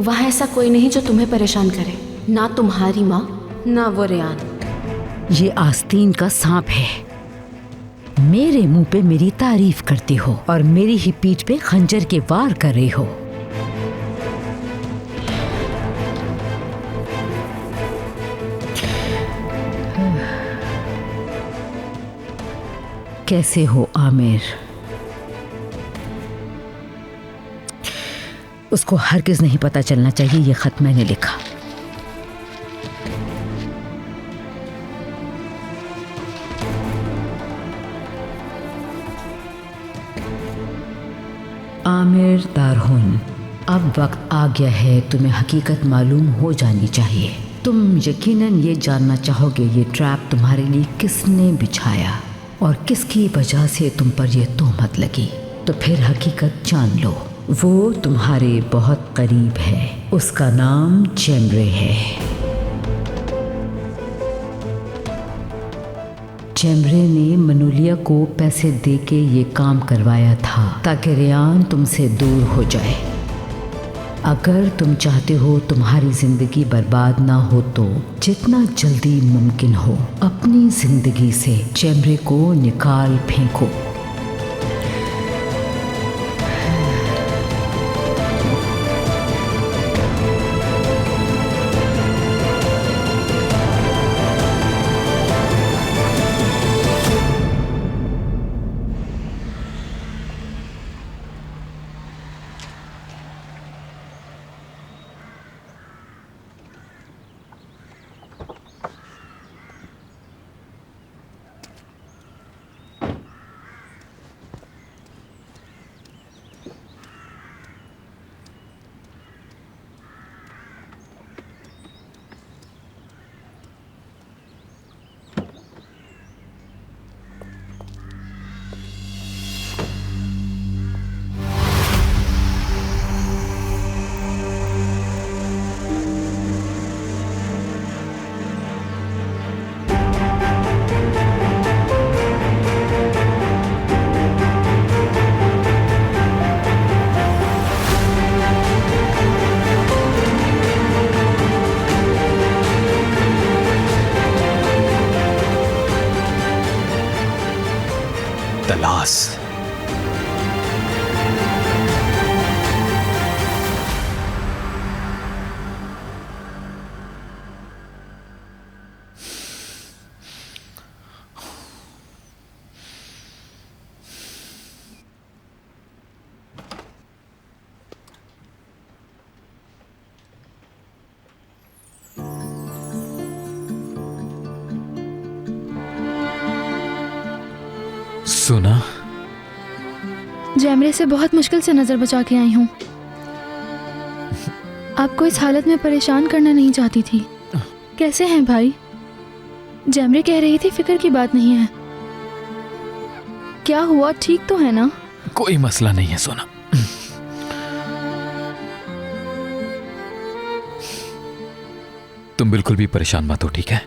वहाँ ऐसा कोई नहीं जो तुम्हें परेशान करे, ना तुम्हारी माँ ना वो रेयान। ये आस्तीन का सांप है। मेरे मुंह पे मेरी तारीफ करती हो और मेरी ही पीठ पे खंजर के वार कर रही हो। कैसे हो आमिर? उसको हरगिज़ नहीं पता चलना चाहिए ये खत मैंने लिखा। आमिर दारहुन, अब वक्त आ गया है, तुम्हें हकीकत मालूम हो जानी चाहिए। तुम यकीनन ये जानना चाहोगे ये ट्रैप तुम्हारे लिए किसने बिछाया और किसकी वजह से तुम पर यह तोहमत लगी। तो फिर हकीकत जान लो, वो तुम्हारे बहुत करीब है। उसका नाम जेमरे है। जेमरे ने मनोलिया को पैसे देके ये काम करवाया था ताकि रेयान तुमसे दूर हो जाए। अगर तुम चाहते हो तुम्हारी जिंदगी बर्बाद ना हो तो जितना जल्दी मुमकिन हो अपनी जिंदगी से जेमरे को निकाल फेंको। तलाश। सुना? जेमरे से बहुत मुश्किल से नजर बचा के आई हूँ। आपको इस हालत में परेशान करना नहीं चाहती थी। कैसे हैं भाई? जेमरे कह रही थी फिक्र की बात नहीं है। क्या हुआ, ठीक तो है ना? कोई मसला नहीं है सोना। तुम बिल्कुल भी परेशान मत हो, ठीक है?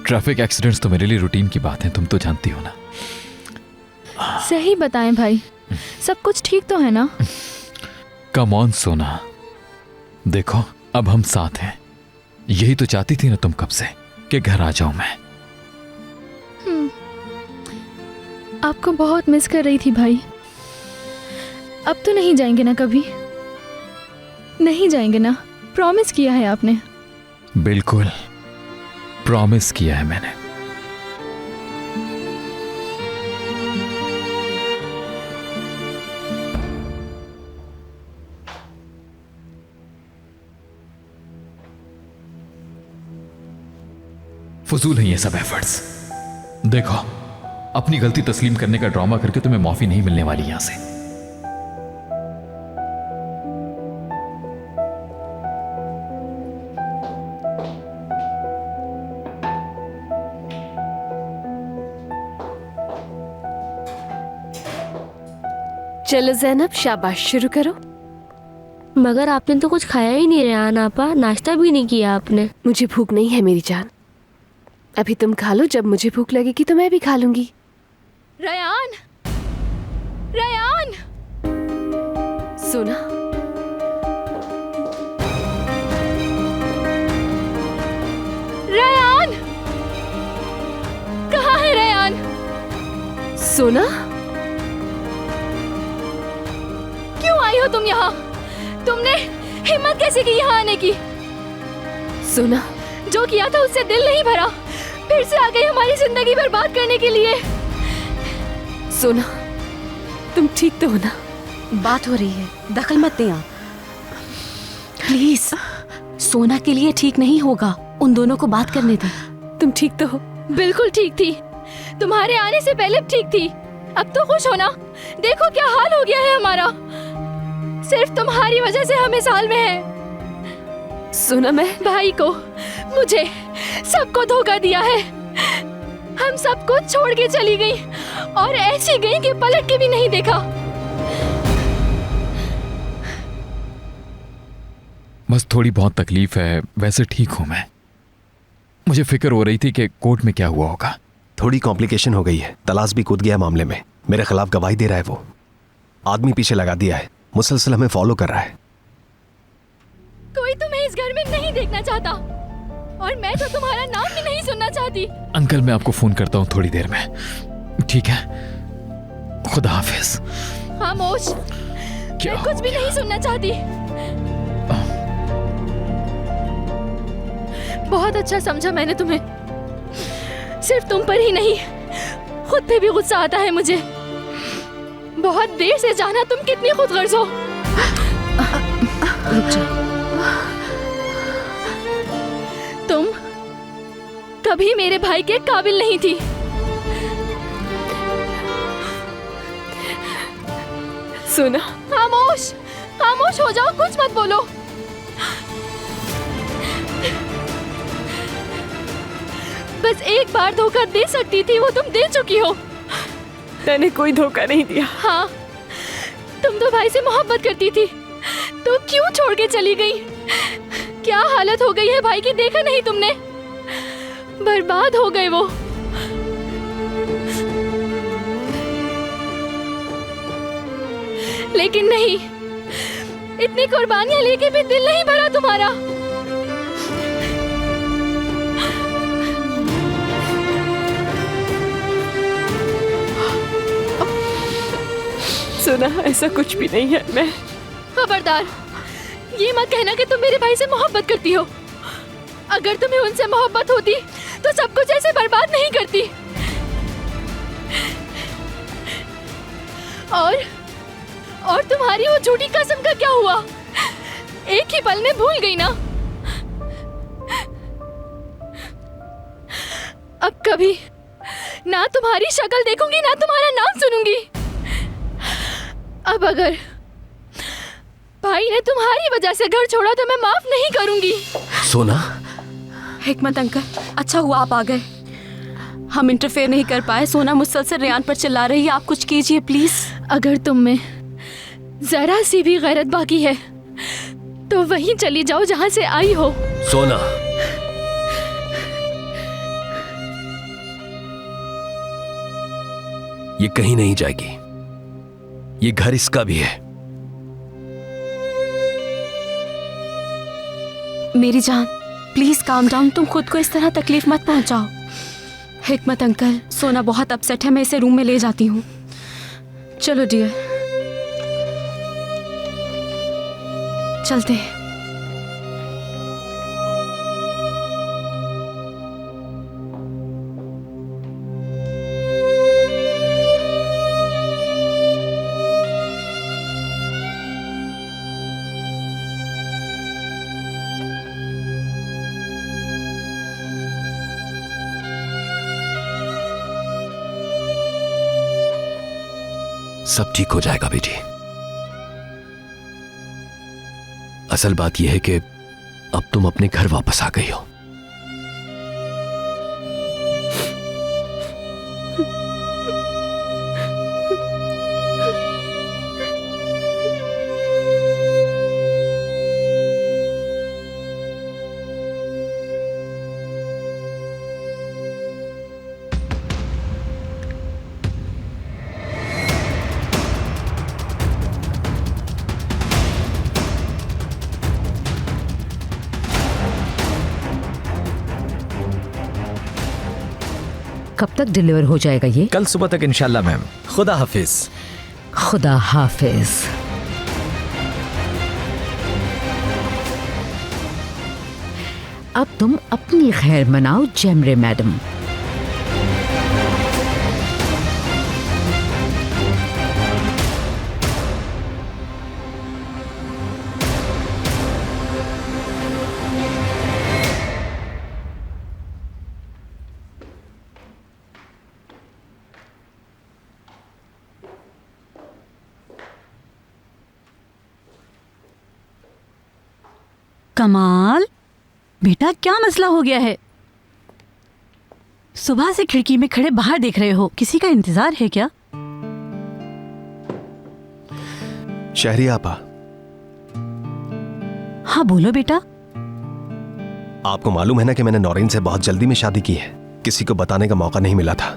ट्रैफिक एक्सीडेंट्स तो मेरे लिए रूटीन की बात है, तुम तो जानती हो ना। सही बताएं भाई, सब कुछ ठीक तो है ना? कम ऑन सोना, देखो अब हम साथ हैं। यही तो चाहती थी ना तुम कब से कि घर आ जाऊं मैं। आपको बहुत मिस कर रही थी भाई। अब तो नहीं जाएंगे ना कभी? नहीं जाएंगे ना? प्रॉमिस किया है आपने। बिल्कुल प्रॉमिस किया है मैंने। फजूल है ये सब एफर्ट्स। देखो, अपनी गलती तस्लीम करने का ड्रामा करके तुम्हें माफी नहीं मिलने वाली यहां से। चलो ज़ैनब, शाबाश, शुरू करो। मगर आपने तो कुछ खाया ही नहीं, रेयान आपा, नाश्ता भी नहीं किया आपने। मुझे भूख नहीं है मेरी जान। अभी तुम खा लो, जब मुझे भूख लगेगी तो मैं भी खा लूंगी। Ryan, Ryan! सोना, सोना, क्यों आई हो तुम यहाँ? तुमने हिम्मत कैसे की यहाँ आने की? सोना, जो किया था उससे दिल नहीं भरा, फिर से आ गई हमारी जिंदगी बर्बाद करने के लिए। सोना, तुम ठीक तो हो ना? बात हो रही है, दखल मत दें आप प्लीज। सोना के लिए ठीक नहीं होगा, उन दोनों को बात करने दें। तुम ठीक तो हो? बिल्कुल ठीक थी, तुम्हारे आने से पहले ठीक थी। अब तो खुश होना, देखो क्या हाल हो गया है हमारा। सिर्फ तुम्हारी वजह से हम इस हाल में हैं। सोना, मैं भाई को, मुझे, सबको धोखा दिया है। हम सबको छोड़ के चली गई और ऐसी गई कि पलट के भी नहीं देखा। बस थोड़ी बहुत तकलीफ है, वैसे ठीक हूं मैं। मुझे फिक्र हो रही थी कि कोर्ट में क्या हुआ होगा। थोड़ी कॉम्प्लिकेशन हो गई है। तलाश भी कूद गया मामले में, मेरे खिलाफ गवाही दे रहा है। वो आदमी पीछे लगा दिया है, मुसलसल हमें फॉलो कर रहा है। कोई तुम्हें इस घर में नहीं देखना चाहता और मैं तो तुम्हारा नाम भी नहीं सुनना चाहती। अंकल, मैं आपको फोन करता हूँ थोड़ी देर में, ठीक है? खुदा हाफिज। खामोश, क्या मैं कुछ भी नहीं सुनना चाहती। बहुत अच्छा समझा मैंने तुम्हें। सिर्फ तुम पर ही नहीं, खुद पे भी गुस्सा आता है मुझे। बहुत देर से जाना तुम कितनी खुदगर्ज हो। रुक जाओ। तुम कभी मेरे भाई के काबिल नहीं थी। सोना, खामोश, खामोश हो जाओ, कुछ मत बोलो। बस एक बार धोखा दे सकती थी, वो तुम दे चुकी हो। मैंने कोई धोखा नहीं दिया। हाँ, तुम तो भाई से मोहब्बत करती थी, तो क्यों छोड़ के चली गई? क्या हालत हो गई है भाई की, देखा नहीं तुमने? बर्बाद हो गए वो। लेकिन नहीं, इतनी कुर्बानियां लेके भी दिल नहीं भरा तुम्हारा। सोना, ऐसा कुछ भी नहीं है। मैं खबरदार, ये मत कहना कि तुम मेरे भाई से मोहब्बत करती हो। अगर तुम्हें उनसे मोहब्बत होती तो सब कुछ ऐसे बर्बाद नहीं करती। और तुम्हारी वो झूठी कसम का क्या हुआ? एक ही पल में भूल गई ना? अब कभी ना तुम्हारी शक्ल देखूंगी, ना तुम्हारा नाम सुनूंगी। अब अगर भाई ने तुम्हारी वजह से घर छोड़ा तो मैं माफ नहीं करूंगी। सोना, हिकमत अंकल, अच्छा हुआ आप आ गए। हम इंटरफेयर नहीं कर पाए। सोना मुसलसल रेयान पर चिल्ला रही है, आप कुछ कीजिए प्लीज। अगर तुम में जरा सी भी गैरत बाकी है तो वहीं चली जाओ जहां से आई हो। सोना, ये कहीं नहीं जाएगी। ये घर इसका भी है। मेरी जान, प्लीज काम डाउन। तुम खुद को इस तरह तकलीफ मत पहुंचाओ। हिकमत अंकल, सोना बहुत अपसेट है, मैं इसे रूम में ले जाती हूँ। चलो डियर, चलते हैं। सब ठीक हो जाएगा बेटी। असल बात यह है कि अब तुम अपने घर वापस आ गई हो। कब तक डिलीवर हो जाएगा ये? कल सुबह तक इंशाल्लाह मैम। खुदा हाफिज। खुदा हाफिज। अब तुम अपनी खैर मनाओ जेमरे मैडम। कमाल, बेटा क्या मसला हो गया है? सुबह से खिड़की में खड़े बाहर देख रहे हो, किसी का इंतजार है क्या? शहरी आपा। हाँ बोलो बेटा। आपको मालूम है ना कि मैंने नौरीन से बहुत जल्दी में शादी की है, किसी को बताने का मौका नहीं मिला था।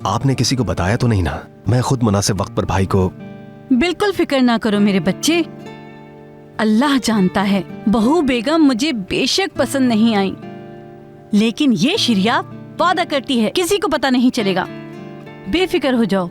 आपने किसी को बताया तो नहीं ना? मैं खुद मुनासिब वक्त पर भाई को। बिल्कुल फिक्र ना करो मेरे बच्चे, अल्लाह जानता है बहू बेगम मुझे बेशक पसंद नहीं आई, लेकिन ये शिरिया वादा करती है किसी को पता नहीं चलेगा। बेफिक्र हो जाओ।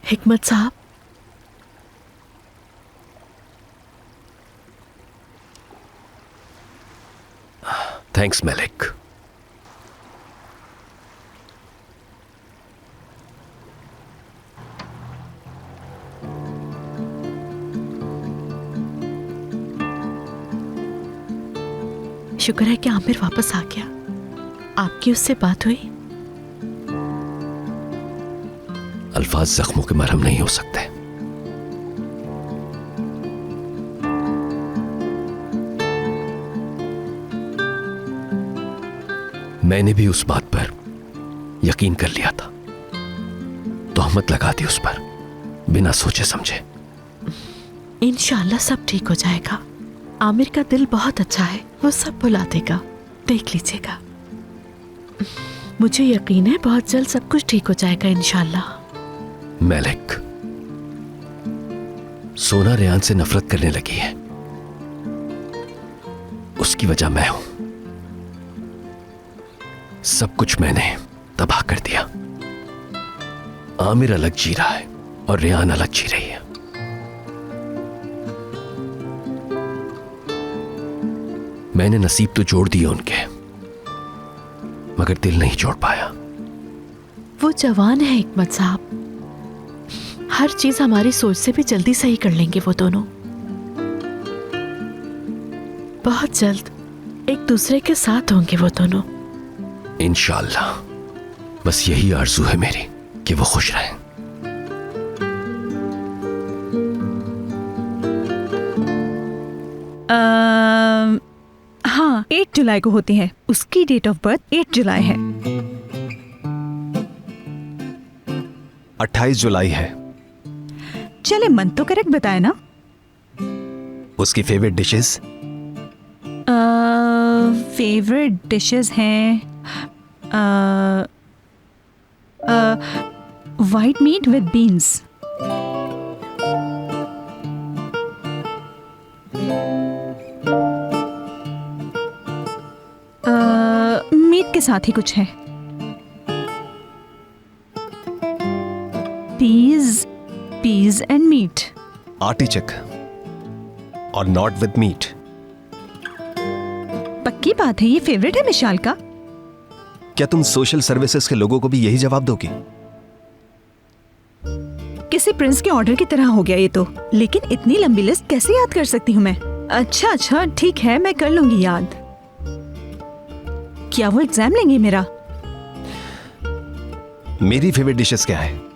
हिकमत साहब, थैंक्स मलिक। शुक्र है कि आमिर वापस आ गया। आपकी उससे बात हुई? अल्फाज जख्मों के मरहम नहीं हो सकते। मैंने भी उस बात पर यकीन कर लिया था, तोहमत लगा दी उस पर बिना सोचे समझे। इंशाल्लाह सब ठीक हो जाएगा। आमिर का दिल बहुत अच्छा है, वो सब भुला देगा, देख लीजिएगा। मुझे यकीन है बहुत जल्द सब कुछ ठीक हो जाएगा इंशाल्लाह। मलिक, सोना रेहान से नफरत करने लगी है, उसकी वजह मैं हूं। सब कुछ मैंने तबाह कर दिया। आमिर अलग जी रहा है और रेहान अलग जी रही है। मैंने नसीब तो जोड़ दिए उनके, मगर दिल नहीं जोड़ पाया। वो जवान है हिकमत साहब, हर चीज हमारी सोच से भी जल्दी सही कर लेंगे वो दोनों। बहुत जल्द एक दूसरे के साथ होंगे वो दोनों इंशाअल्लाह। बस यही आरज़ू है मेरी कि वो खुश रहें। हाँ, 8 जुलाई को होती है। उसकी डेट ऑफ बर्थ 8 जुलाई है। 28 जुलाई है। चले, मन तो करेक्ट बताए ना। उसकी फेवरेट डिशेस? फेवरेट डिशेस हैं white meat with beans. Meat के साथ ही कुछ है। Ps and meet. आर्टिचक और नॉट विद मीट। पक्की बात है, ये फेवरेट है मिशाल का। क्या तुम सोशल सर्विसेज के लोगों को भी यही जवाब दोगी? किसी प्रिंस के ऑर्डर की तरह हो गया ये तो। लेकिन इतनी लंबी लिस्ट कैसे याद कर सकती हूँ मैं? अच्छा ठीक है, मैं कर लूंगी याद। क्या वो एग्जाम लेंगे मेरा? मेरी फेवरेट डिशेस क्या है?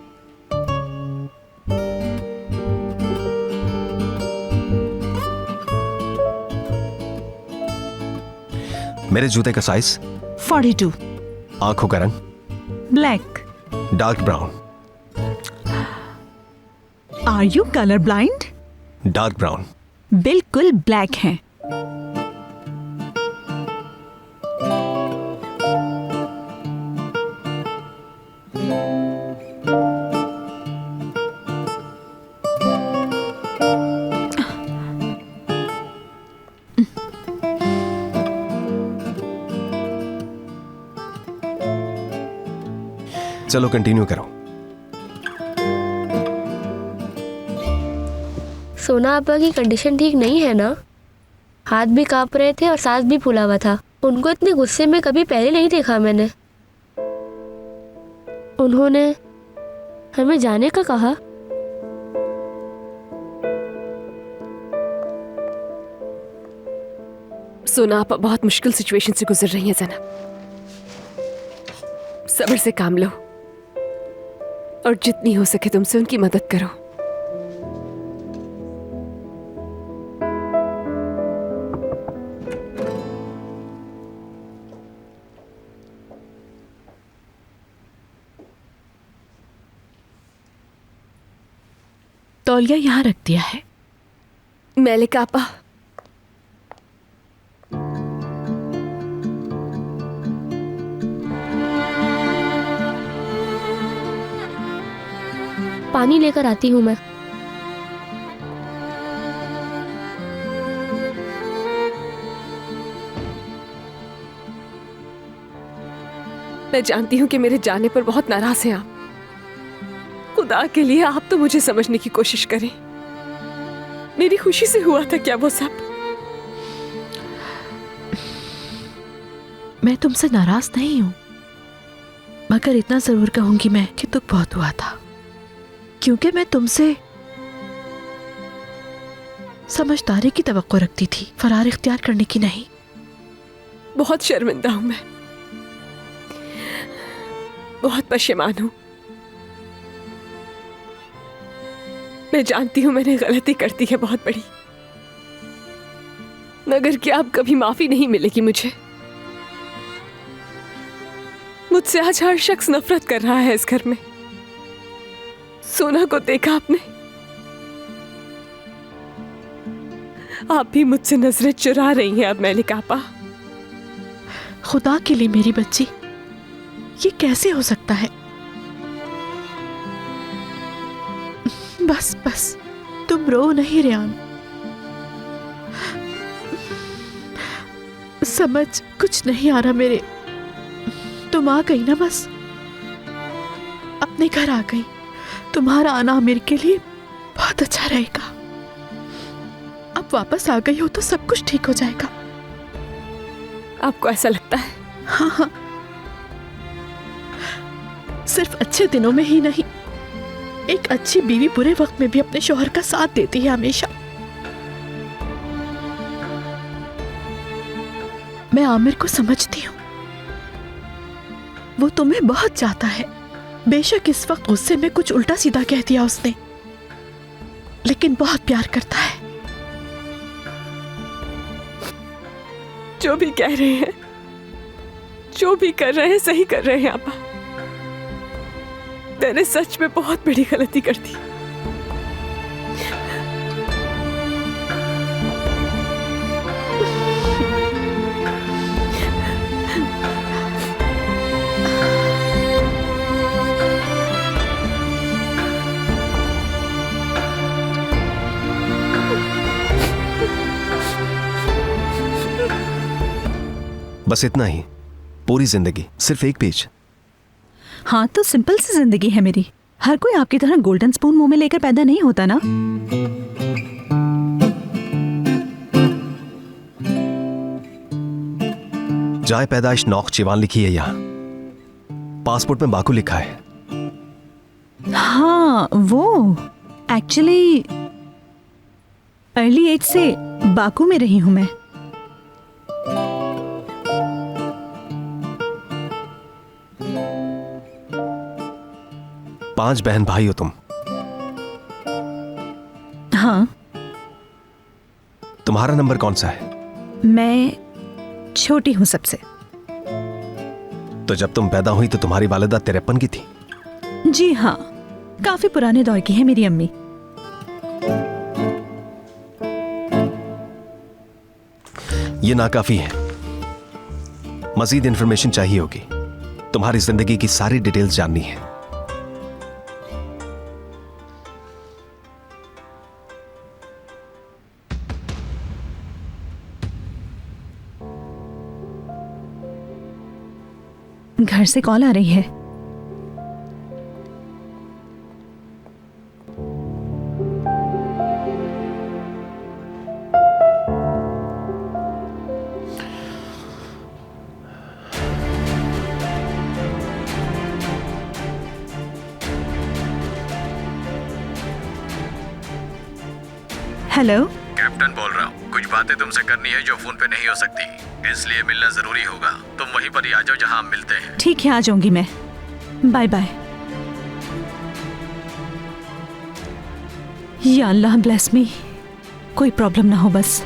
मेरे जूते का साइज 42। आंखों का रंग black. Dark brown. Are you colour blind? Dark brown. बिल्कुल ब्लैक है। चलो कंटिन्यू करो। सोना आपा की कंडीशन ठीक नहीं है ना? हाथ भी कांप रहे थे और सांस भी फूला हुआ था। उनको इतने गुस्से में कभी पहले नहीं देखा मैंने। उन्होंने हमें जाने का कहा। सोना आप बहुत मुश्किल सिचुएशन से गुजर रही हैं ज़ैनब। सब्र से काम लो और जितनी हो सके तुमसे उनकी मदद करो। तौलिया यहाँ रख दिया है। मलिका आपा, पानी लेकर आती हूँ मैं। मैं जानती हूँ कि मेरे जाने पर बहुत नाराज हैं आप। खुदा के लिए आप तो मुझे समझने की कोशिश करें। मेरी खुशी से हुआ था क्या वो सब? मैं तुमसे नाराज नहीं हूं, मगर इतना जरूर कहूंगी मैं कि दुख बहुत हुआ था, क्योंकि मैं तुमसे समझदारी की तवक्को रखती थी, फरार इख्तियार करने की नहीं। बहुत शर्मिंदा हूं मैं, बहुत पशेमान हूं। मैं जानती हूं मैंने गलती कर दी है बहुत बड़ी, मगर क्या अब कभी माफी नहीं मिलेगी मुझे? मुझसे आज हर शख्स नफरत कर रहा है इस घर में। सोना को देखा आपने? आप भी मुझसे नजरें चुरा रही हैं अब मलिका आपा। खुदा के लिए मेरी बच्ची, ये कैसे हो सकता है? बस बस तुम रो नहीं रियान। समझ कुछ नहीं आ रहा मेरे। तुम आ गई ना, बस अपने घर आ गई। तुम्हारा आना मेरे के लिए बहुत अच्छा रहेगा। अब वापस आ गई हो तो सब कुछ ठीक हो जाएगा। आपको ऐसा लगता है? हाँ हाँ, सिर्फ अच्छे दिनों में ही नहीं, एक अच्छी बीवी बुरे वक्त में भी अपने शौहर का साथ देती है हमेशा। मैं आमिर को समझती हूँ, वो तुम्हें बहुत चाहता है। बेशक इस वक्त गुस्से में कुछ उल्टा सीधा कह दिया उसने, लेकिन बहुत प्यार करता है। जो भी कह रहे हैं, जो भी कर रहे हैं, सही कर रहे हैं आपा। मैंने सच में बहुत बड़ी गलती कर दी। बस इतना ही, पूरी जिंदगी सिर्फ एक पेज। हाँ तो सिंपल सी जिंदगी है मेरी। हर कोई आपकी तरह गोल्डन स्पून मुंह में लेकर पैदा नहीं होता ना। जाए पैदाइश नौख चिवान लिखी है यहाँ, पासपोर्ट में बाकू लिखा है। हाँ वो एक्चुअली अर्ली एज से बाकू में रही हूं मैं। पांच बहन भाई हो तुम? हाँ। तुम्हारा नंबर कौन सा है? मैं छोटी हूं सबसे। तो जब तुम पैदा हुई तो तुम्हारी वालिदा 53 की थी? जी हाँ, काफी पुराने दौर की है मेरी अम्मी। ये नाकाफी है, मजीद इंफॉर्मेशन चाहिए होगी। तुम्हारी जिंदगी की सारी डिटेल्स जाननी है। घर से कॉल आ रही है। हेलो। कैप्टन बोल रहा हूँ, कुछ बातें तुमसे करनी है जो फोन पे नहीं हो सकती, इसलिए मिलना जरूरी होगा। तुम वहीं पर ही आ जाओ जहाँ हम मिलते हैं। ठीक है, आ जाऊंगी मैं। Bye bye. या अल्लाह ब्लेस मी, कोई प्रॉब्लम ना हो बस।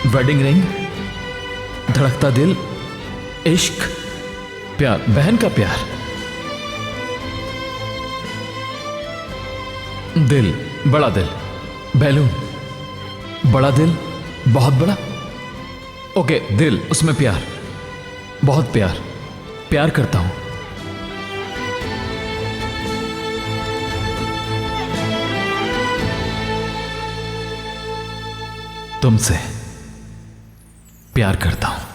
वेडिंग रिंग, धड़कता दिल, इश्क, प्यार, बहन का प्यार, दिल, बड़ा दिल, बैलून, बड़ा दिल, बहुत बड़ा, ओके, दिल, उसमें प्यार, बहुत प्यार, प्यार करता हूं। तुमसे प्यार करता हूं।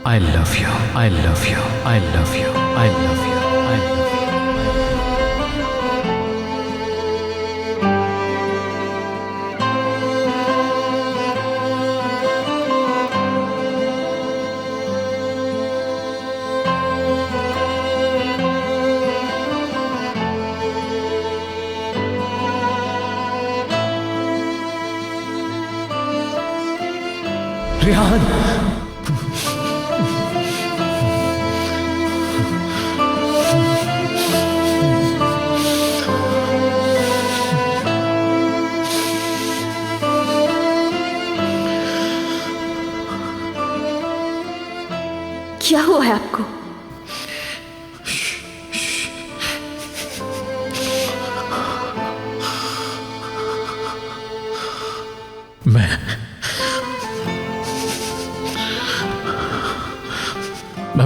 I love you, I love you, I love you, I love you, I love you. Rehan, क्या हुआ है आपको? मैं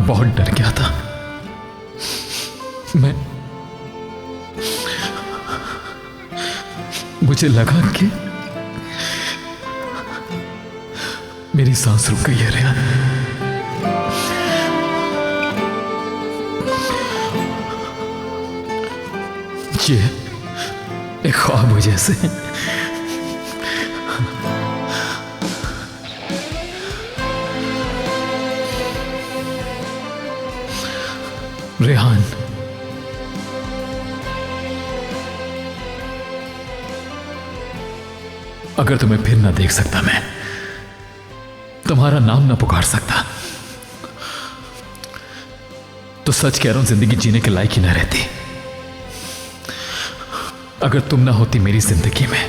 बहुत डर गया था। मुझे लगा कि मेरी सांस रुक गई है रेहान। ये एक ख्वाब जैसे। रेहान, अगर तुम्हें फिर ना देख सकता, मैं तुम्हारा नाम ना पुकार सकता, तो सच कह रहा हूं, जिंदगी जीने के लायक ही ना रहती। अगर तुम ना होती मेरी जिंदगी में,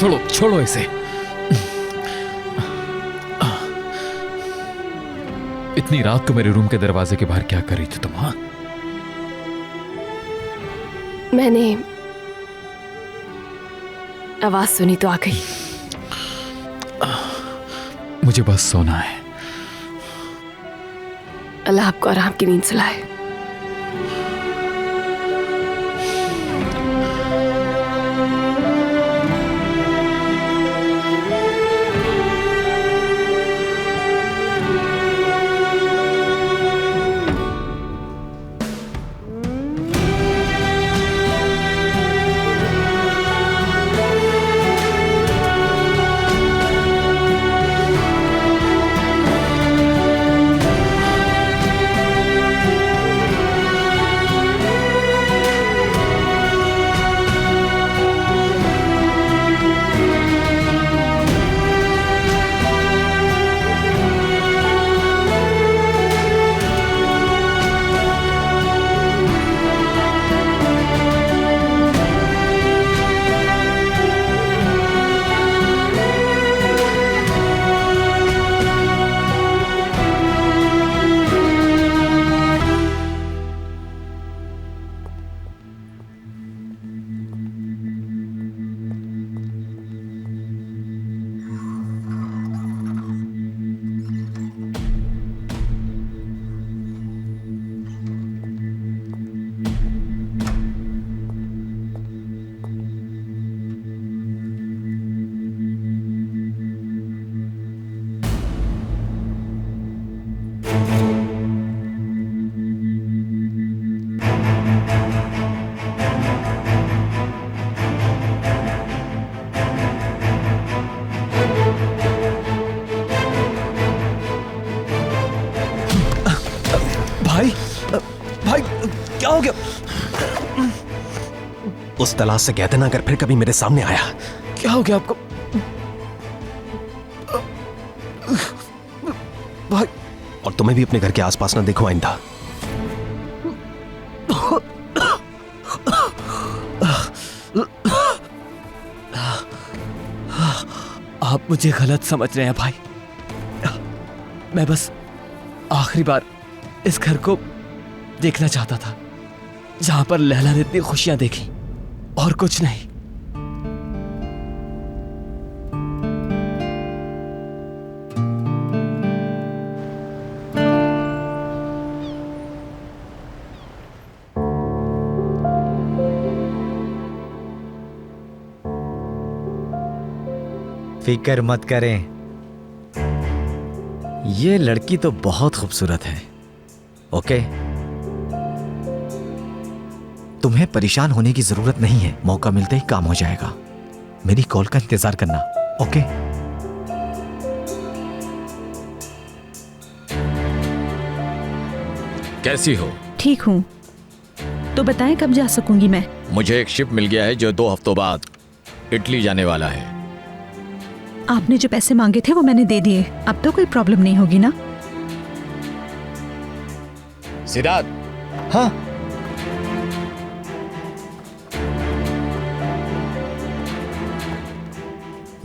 छोड़ो छोड़ो इसे। इतनी रात को मेरे रूम के दरवाजे के बाहर क्या कर रही थी तुम? हाँ, मैंने आवाज सुनी तो आ गई। मुझे बस सोना है। अल्लाह आपको आराम की नींद सुलाए। भाई क्या हो गया? उस तलाश से कहते ना अगर फिर कभी मेरे सामने आया। क्या हो गया आपको? भाई, और तुम्हें भी अपने घर के आसपास ना देखो आइंदा। आप मुझे गलत समझ रहे हैं भाई। मैं बस आखिरी बार इस घर को देखना चाहता था जहां पर लैला ने इतनी खुशियां देखी, और कुछ नहीं। फिक्र मत करें, ये लड़की तो बहुत खूबसूरत है। ओके, तुम्हें परेशान होने की जरूरत नहीं है। मौका मिलते ही काम हो जाएगा। मेरी कॉल का इंतजार करना। ओके? कैसी हो? ठीक हूँ। तो बताएं कब जा सकूंगी मैं? मुझे एक शिप मिल गया है जो 2 हफ्तों बाद इटली जाने वाला है। आपने जो पैसे मांगे थे वो मैंने दे दिए। अब तो कोई प्रॉब्लम नहीं होगी ना? सिद्धार्थ। हाँ,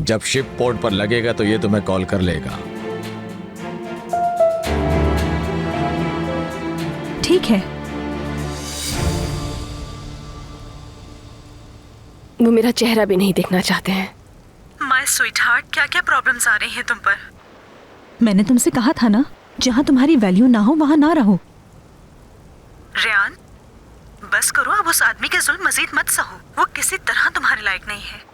जब शिप पोर्ट पर लगेगा तो ये तुम्हें कॉल कर लेगा। ठीक है। वो मेरा चेहरा भी नहीं देखना चाहते हैं। माय स्वीटहार्ट, क्या क्या प्रॉब्लम्स आ रही हैं तुम पर? मैंने तुमसे कहा था ना, जहाँ तुम्हारी वैल्यू ना हो वहाँ ना रहो। रेयान, बस करो अब। उस आदमी के जुल्म मजीद मत सहो। वो किसी तरह तुम्हारे लायक नहीं है।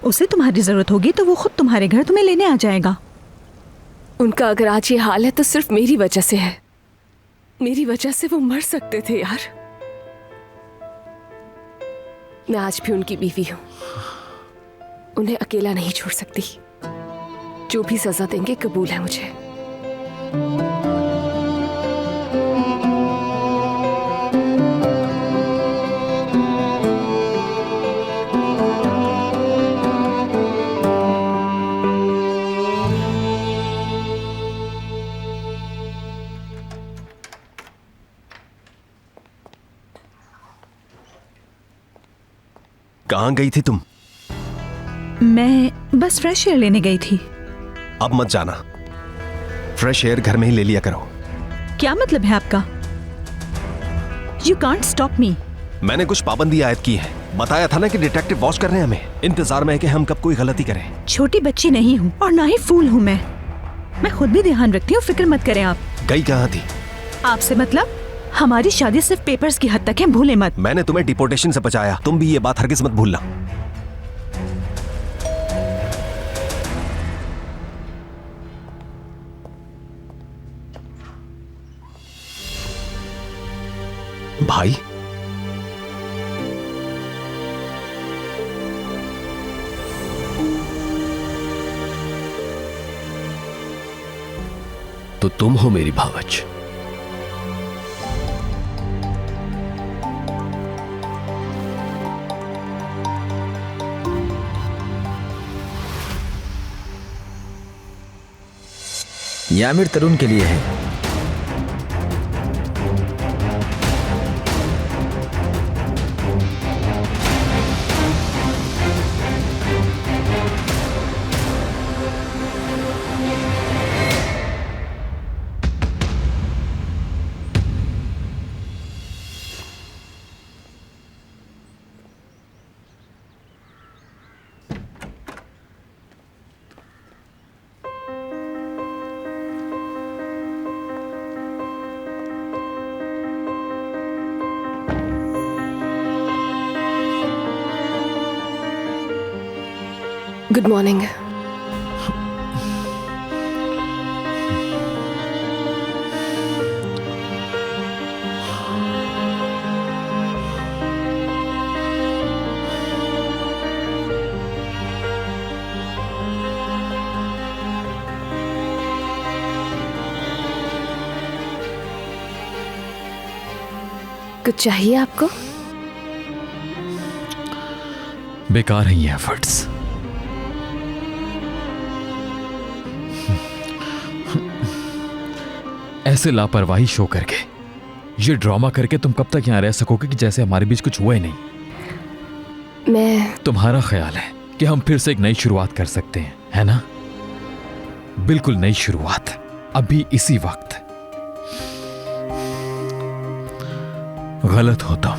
उसे तुम्हारी जरूरत होगी तो वो खुद तुम्हारे घर तुम्हें लेने आ जाएगा। उनका अगर आज ये हाल है तो सिर्फ मेरी वजह से है। मेरी वजह से वो मर सकते थे यार। मैं आज भी उनकी बीवी हूं। उन्हें अकेला नहीं छोड़ सकती। जो भी सजा देंगे कबूल है मुझे। कहां गई थी तुम? मैं बस फ्रेश एयर लेने गई थी। अब मत जाना, फ्रेश एयर घर में ही ले लिया करो। क्या मतलब है आपका? You can't stop me. मैंने कुछ पाबंदी आयद की है। बताया था ना कि डिटेक्टिव वॉच कर रहे हैं हमें, इंतजार में है कि हम कब कोई गलती करें। छोटी बच्ची नहीं हूँ और ना ही फूल हूँ मैं खुद भी ध्यान रखती हूँ, फिक्र मत करें आप। गई कहाँ थी? आपसे मतलब? हमारी शादी सिर्फ पेपर्स की हद तक है, भूले मत। मैंने तुम्हें डिपोर्टेशन से बचाया, तुम भी ये बात हरगिज मत भूलना। भाई, तो तुम हो मेरी भावच। ये आमिर तरुण के लिए है। Good morning. कुछ चाहिए आपको? बेकार है ये एफर्ट्स। ऐसे लापरवाही शो करके, ये ड्रामा करके तुम कब तक यहां रह सकोगे कि जैसे हमारे बीच कुछ हुआ ही नहीं। तुम्हारा ख्याल है कि हम फिर से एक नई शुरुआत कर सकते हैं, है ना? बिल्कुल नई शुरुआत, अभी इसी वक्त। गलत हो तुम।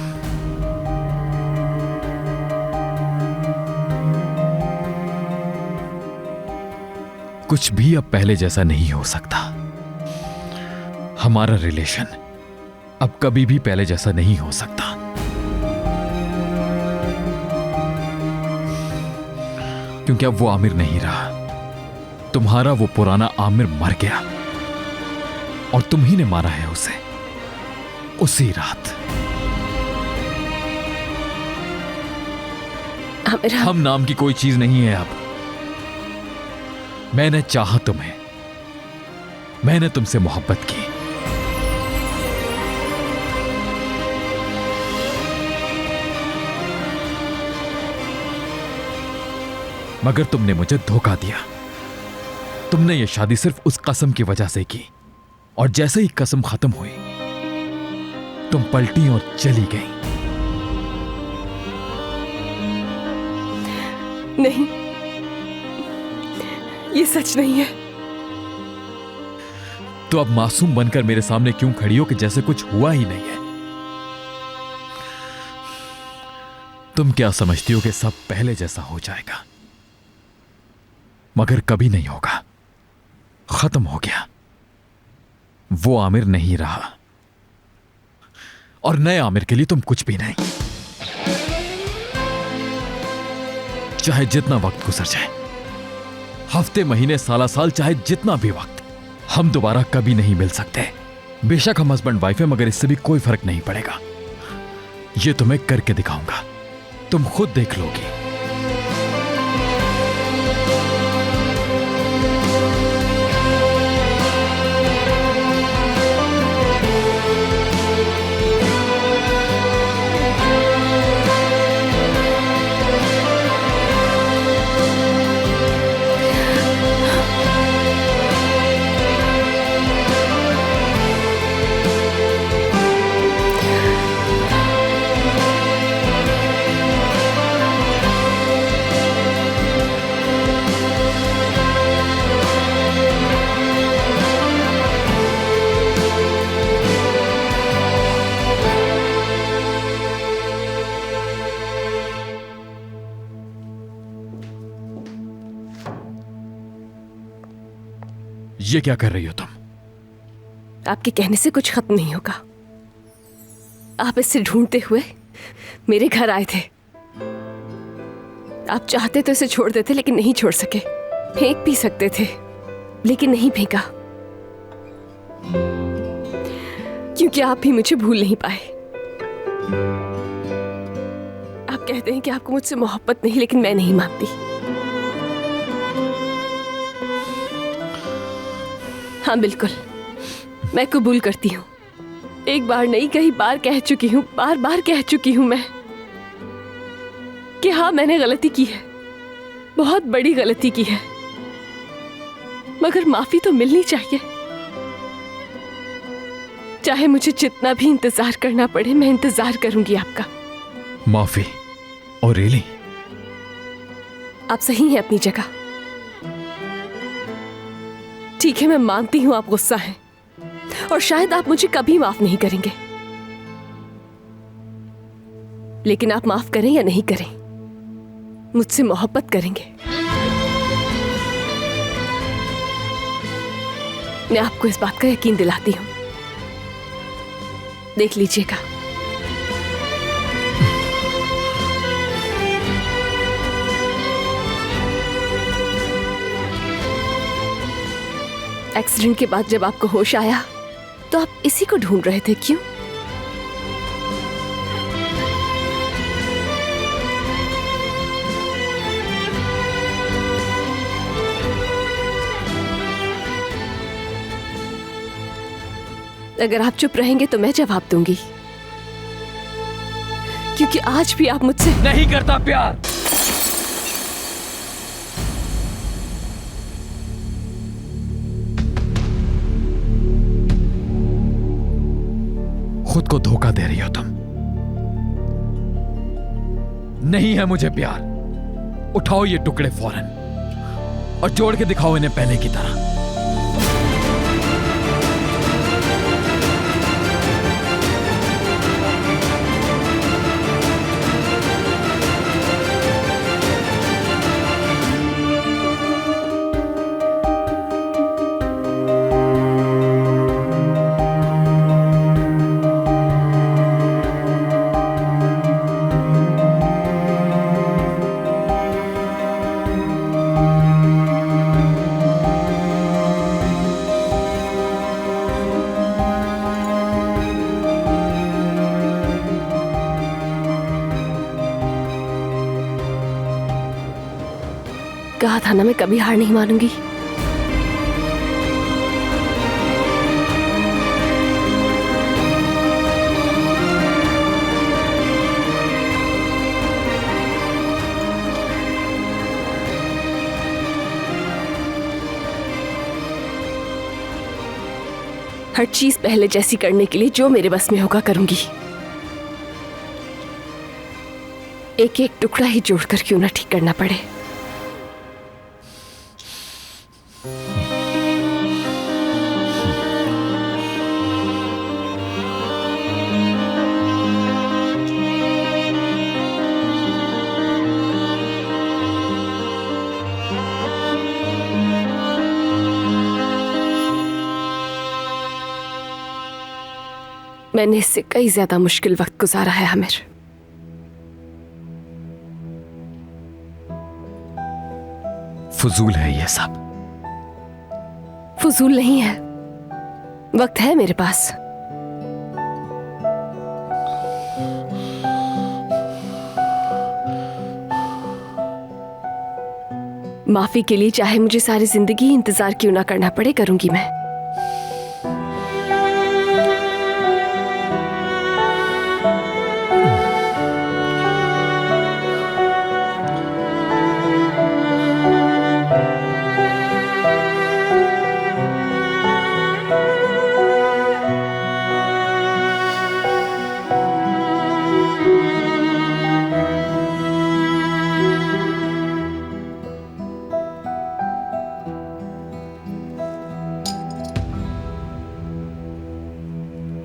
कुछ भी अब पहले जैसा नहीं हो सकता। हमारा रिलेशन अब कभी भी पहले जैसा नहीं हो सकता। क्योंकि अब वो आमिर नहीं रहा। तुम्हारा वो पुराना आमिर मर गया और तुम ही ने मारा है उसे उसी रात। हम नाम की कोई चीज नहीं है अब। मैंने चाहा तुम्हें, मैंने तुमसे मोहब्बत की, मगर तुमने मुझे धोखा दिया। तुमने ये शादी सिर्फ उस कसम की वजह से की और जैसे ही कसम खत्म हुई तुम पलटी और चली गई। नहीं, ये सच नहीं है। तो अब मासूम बनकर मेरे सामने क्यों खड़ी हो कि जैसे कुछ हुआ ही नहीं है? तुम क्या समझती हो कि सब पहले जैसा हो जाएगा? मगर कभी नहीं होगा। खत्म हो गया। वो आमिर नहीं रहा और नए आमिर के लिए तुम कुछ भी नहीं। चाहे जितना वक्त गुजर जाए, हफ्ते महीने साला साल, चाहे जितना भी वक्त, हम दोबारा कभी नहीं मिल सकते। बेशक हम हस्बैंड वाइफ हैं, मगर इससे भी कोई फर्क नहीं पड़ेगा। ये तुम्हें करके दिखाऊंगा, तुम खुद देख लोगी। ये क्या कर रही हो तुम? आपके कहने से कुछ खत्म नहीं होगा। आप इसे ढूंढते हुए मेरे घर आए थे। आप चाहते तो इसे छोड़ देते, लेकिन नहीं छोड़ सके। फेंक भी सकते थे, लेकिन नहीं फेंका, क्योंकि आप भी मुझे भूल नहीं पाए। आप कहते हैं कि आपको मुझसे मोहब्बत नहीं, लेकिन मैं नहीं मानती। हाँ बिल्कुल, मैं कबूल करती हूँ। एक बार नहीं, कई बार कह चुकी हूँ, बार बार कह चुकी हूँ मैं कि हाँ, मैंने गलती की है, बहुत बड़ी गलती की है, मगर माफी तो मिलनी चाहिए। चाहे मुझे जितना भी इंतजार करना पड़े, मैं इंतजार करूंगी आपका। माफी? और रियली? आप सही हैं अपनी जगह। ठीक है, मैं मानती हूं आप गुस्सा हैं और शायद आप मुझे कभी माफ नहीं करेंगे, लेकिन आप माफ करें या नहीं करें, मुझसे मोहब्बत करेंगे। मैं आपको इस बात का यकीन दिलाती हूं, देख लीजिएगा। एक्सीडेंट के बाद जब आपको होश आया तो आप इसी को ढूंढ रहे थे, क्यों? अगर आप चुप रहेंगे तो मैं जवाब दूंगी, क्योंकि आज भी आप मुझसे नहीं करता प्यार। खुद को धोखा दे रही हो तुम। नहीं है मुझे प्यार। उठाओ ये टुकड़े फौरन और जोड़ के दिखाओ इन्हें पहले की तरह। कहा था ना, मैं कभी हार नहीं मानूंगी। हर चीज पहले जैसी करने के लिए जो मेरे बस में होगा करूंगी। एक एक टुकड़ा ही जोड़कर क्यों ना ठीक करना पड़े। मैंने इससे कई ज्यादा मुश्किल वक्त गुजारा है आमिर। फजूल है ये सब। फजूल नहीं है, वक्त है मेरे पास। माफी के लिए चाहे मुझे सारी जिंदगी इंतजार क्यों ना करना पड़े, करूंगी मैं।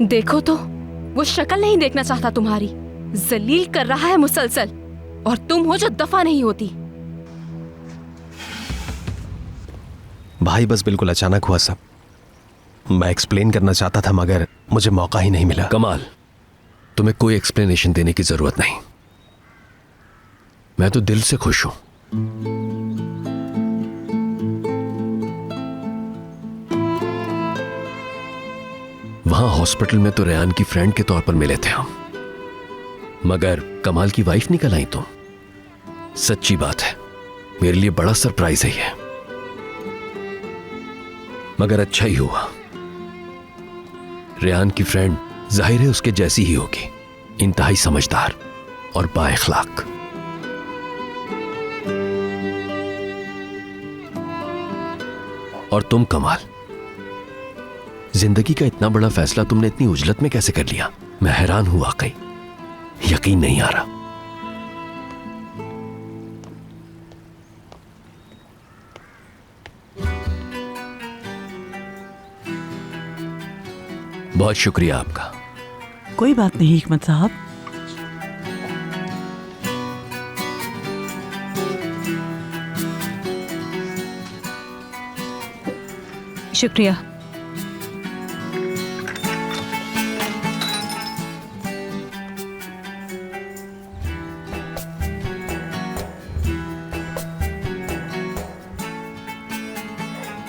देखो तो, वो शक्ल नहीं देखना चाहता तुम्हारी, जलील कर रहा है मुसलसल, और तुम हो जो दफा नहीं होती। भाई बस बिल्कुल अचानक हुआ सब। मैं एक्सप्लेन करना चाहता था मगर मुझे मौका ही नहीं मिला। कमाल, तुम्हें कोई एक्सप्लेनेशन देने की जरूरत नहीं। मैं तो दिल से खुश हूं। वहां हॉस्पिटल में तो रेयान की फ्रेंड के तौर पर मिले थे हम, मगर कमाल की वाइफ निकल आई तुम। सच्ची बात है, मेरे लिए बड़ा सरप्राइज है ये, मगर अच्छा ही हुआ। रेयान की फ्रेंड जाहिर है उसके जैसी ही होगी, इंतहाई समझदार और बाइखलाक। और तुम कमाल, जिंदगी का इतना बड़ा फैसला तुमने इतनी उजलत में कैसे कर लिया? मैं हैरान हूं वाकई, यकीन नहीं आ रहा। बहुत शुक्रिया आपका। कोई बात नहीं हिकमत साहब। शुक्रिया।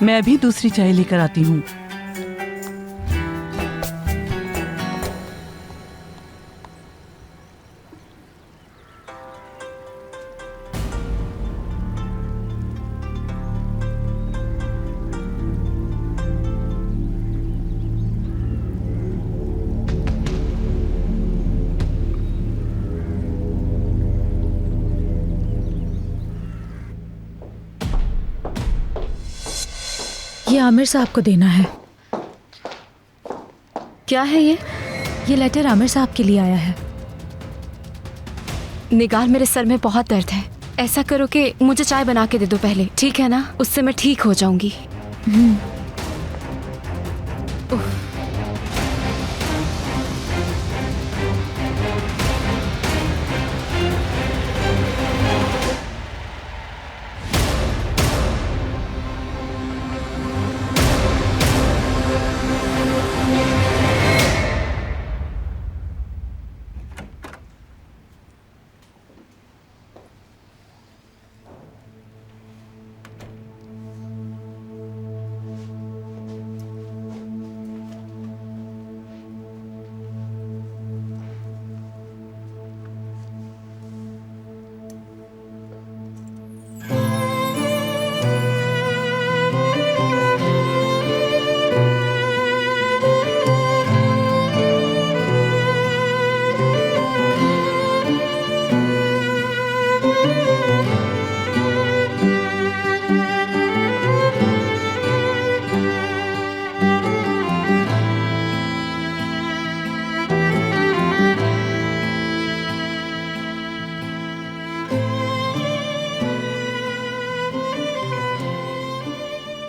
मैं अभी दूसरी चाय लेकर आती हूँ। ये आमिर साहब को देना है। क्या है ये? ये लेटर आमिर साहब के लिए आया है। निगार, मेरे सर में बहुत दर्द है। ऐसा करो कि मुझे चाय बना के दे दो पहले, ठीक है ना? उससे मैं ठीक हो जाऊंगी।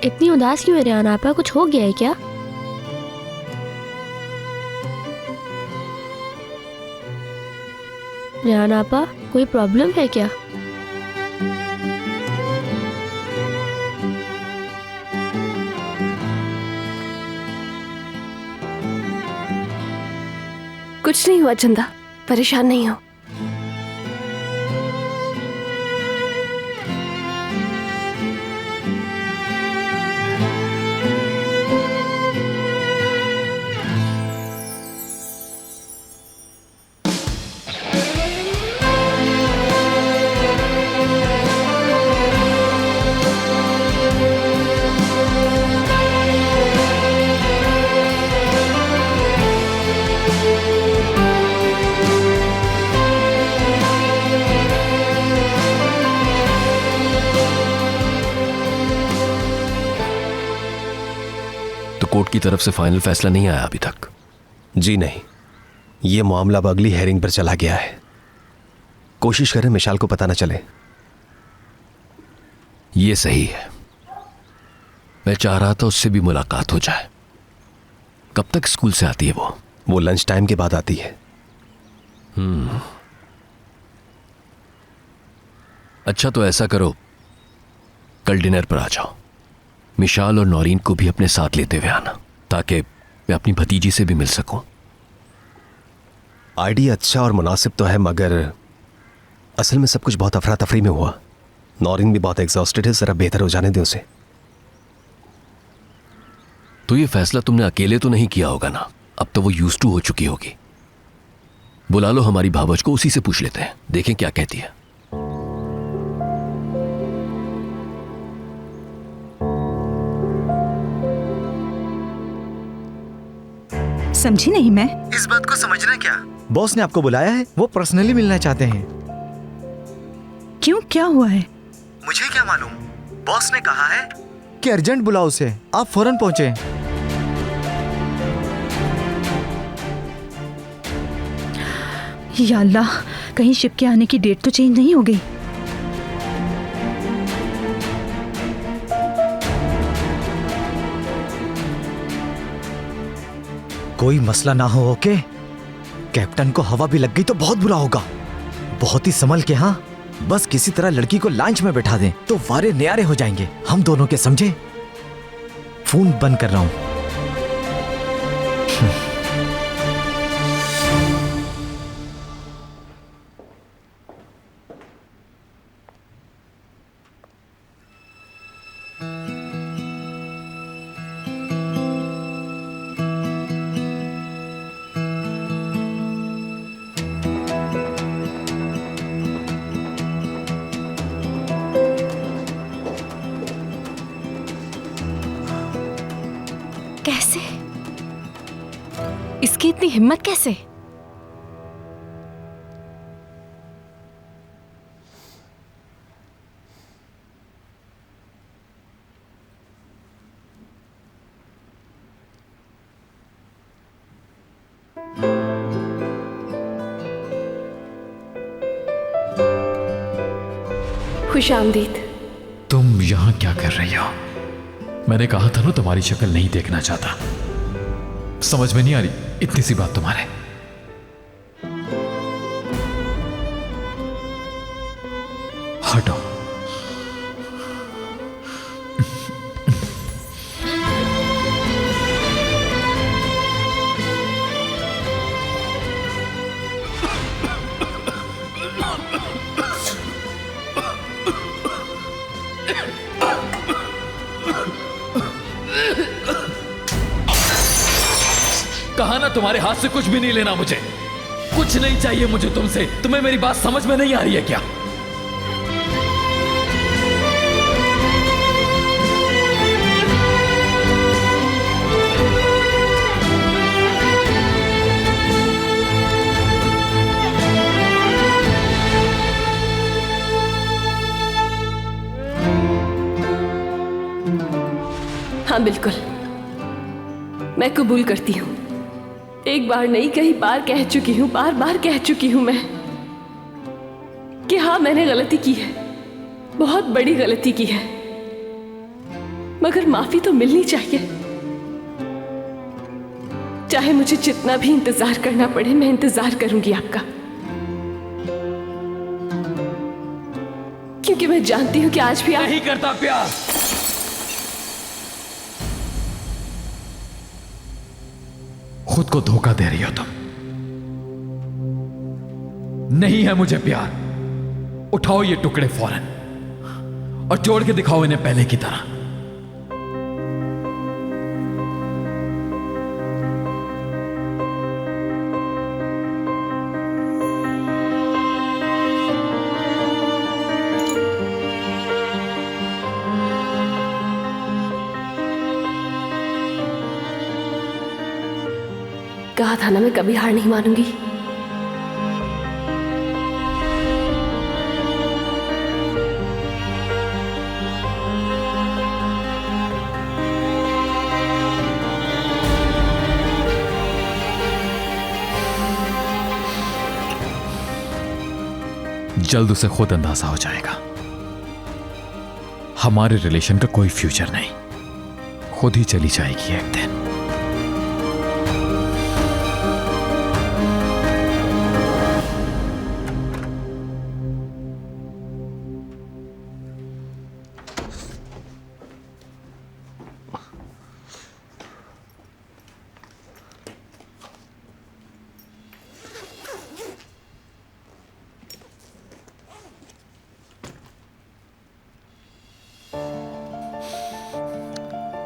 इतनी उदास क्यों है रेहान आपा? कुछ हो गया है क्या? रेहान आपा, कोई प्रॉब्लम है क्या? कुछ नहीं हुआ चंदा, परेशान नहीं हो। कोर्ट की तरफ से फाइनल फैसला नहीं आया अभी तक? जी नहीं, ये मामला अब अगली हेयरिंग पर चला गया है। कोशिश करें मिशाल को पता न चले। ये सही है, मैं चाह रहा था उससे भी मुलाकात हो जाए। कब तक स्कूल से आती है वो? वो लंच टाइम के बाद आती है। अच्छा तो ऐसा करो, कल डिनर पर आ जाओ, मिशाल और नौरीन को भी अपने साथ लेते हुए आना, ताकि मैं अपनी भतीजी से भी मिल सकूं। आइडिया अच्छा और मुनासिब तो है, मगर असल में सब कुछ बहुत अफरा तफरी में हुआ। नौरीन भी बहुत एग्जॉस्टेड है, जरा बेहतर हो जाने दे उसे। तो ये फैसला तुमने अकेले तो नहीं किया होगा ना? अब तो वो यूज्ड टू हो चुकी होगी। बुला लो हमारी भावज को, उसी से पूछ लेते हैं, देखें क्या कहती है। समझी नहीं मैं। इस बात को समझना क्या? बॉस ने आपको बुलाया है, वो पर्सनली मिलना चाहते हैं। क्यों, क्या हुआ है? मुझे क्या मालूम, बॉस ने कहा है कि अर्जेंट बुलाओ उसे, आप फौरन पहुंचे। या अल्लाह, कहीं शिप के आने की डेट तो चेंज नहीं हो गई? कोई मसला ना हो, ओके? कैप्टन को हवा भी लग गई तो बहुत बुरा होगा। बहुत ही संभल के, हाँ? बस किसी तरह लड़की को लॉन्च में बैठा दें तो वारे न्यारे हो जाएंगे हम दोनों के, समझे? फोन बंद कर रहा हूं। कैसे? इसकी इतनी हिम्मत कैसे? खुश आमदीद। तुम यहां क्या कर रही हो? मैंने कहा था ना तुम्हारी शक्ल नहीं देखना चाहता। समझ में नहीं आ रही इतनी सी बात तुम्हारे। हटो। कहा ना तुम्हारे हाथ से कुछ भी नहीं लेना, मुझे कुछ नहीं चाहिए मुझे तुमसे। तुम्हें मेरी बात समझ में नहीं आ रही है क्या? हाँ बिल्कुल, मैं कबूल करती हूँ। एक बार नहीं कई बार कह चुकी हूँ, बार बार कह चुकी हूँ मैं कि हाँ मैंने गलती की है, बहुत बड़ी गलती की है, मगर माफी तो मिलनी चाहिए। चाहे मुझे जितना भी इंतजार करना पड़े, मैं इंतजार करूंगी आपका, क्योंकि मैं जानती हूँ कि आज भी आप नहीं करता प्यार। खुद को धोखा दे रही हो तुम। नहीं है मुझे प्यार। उठाओ ये टुकड़े फौरन और जोड़ के दिखाओ इन्हें पहले की तरह। कहा था ना मैं कभी हार नहीं मानूंगी। जल्द उसे खुद अंदाजा हो जाएगा हमारे रिलेशन का कोई फ्यूचर नहीं। खुद ही चली जाएगी एक दिन।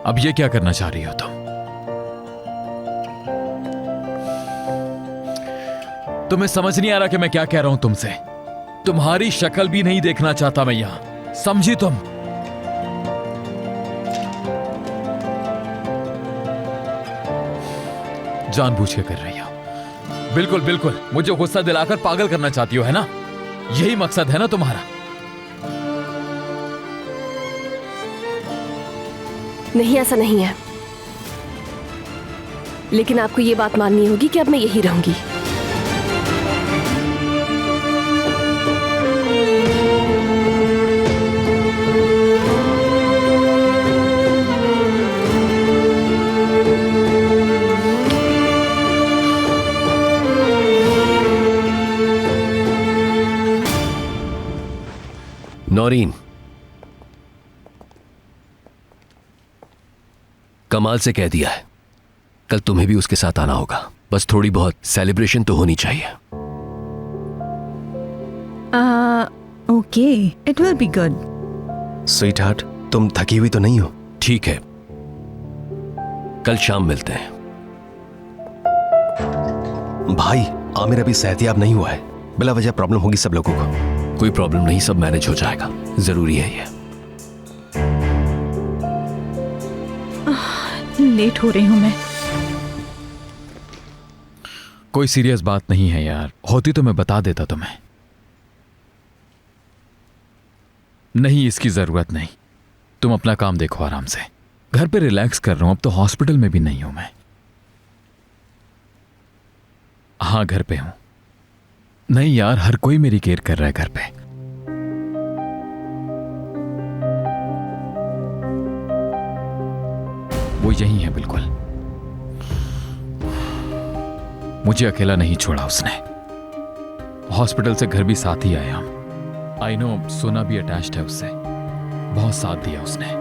अब ये क्या करना चाह रही हो तुम? तुम्हें समझ नहीं आ रहा कि मैं क्या कह रहा हूं तुमसे? तुम्हारी शक्ल भी नहीं देखना चाहता मैं यहां, समझी तुम? जानबूझ के कर रही हो। बिल्कुल बिल्कुल, मुझे गुस्सा दिलाकर पागल करना चाहती हो, है ना? यही मकसद है ना तुम्हारा? नहीं, ऐसा नहीं है, लेकिन आपको ये बात माननी होगी कि अब मैं यही रहूंगी। नौरीन, कमाल से कह दिया है, कल तुम्हें भी उसके साथ आना होगा। बस थोड़ी बहुत सेलिब्रेशन तो होनी चाहिए। Okay, it will be good. Sweet heart, तुम थकी हुई तो नहीं हो? ठीक है, कल शाम मिलते हैं। भाई, आमिर अभी सेहतियाब नहीं हुआ है, बिला वजह प्रॉब्लम होगी सब लोगों को। कोई प्रॉब्लम नहीं, सब मैनेज हो जाएगा, जरूरी है ये। लेट हो रही हूं मैं। कोई सीरियस बात नहीं है यार, होती तो मैं बता देता तुम्हें। नहीं, इसकी जरूरत नहीं। तुम अपना काम देखो आराम से। घर पे रिलैक्स कर रहा हूं, अब तो हॉस्पिटल में भी नहीं हूं मैं। हाँ, घर पे हूं। नहीं यार, हर कोई मेरी केयर कर रहा है घर पे। वो यही है बिल्कुल। मुझे अकेला नहीं छोड़ा उसने। हॉस्पिटल से घर भी साथ ही आए हम। आई नो, सोना भी अटैच्ड है उससे। बहुत साथ दिया उसने।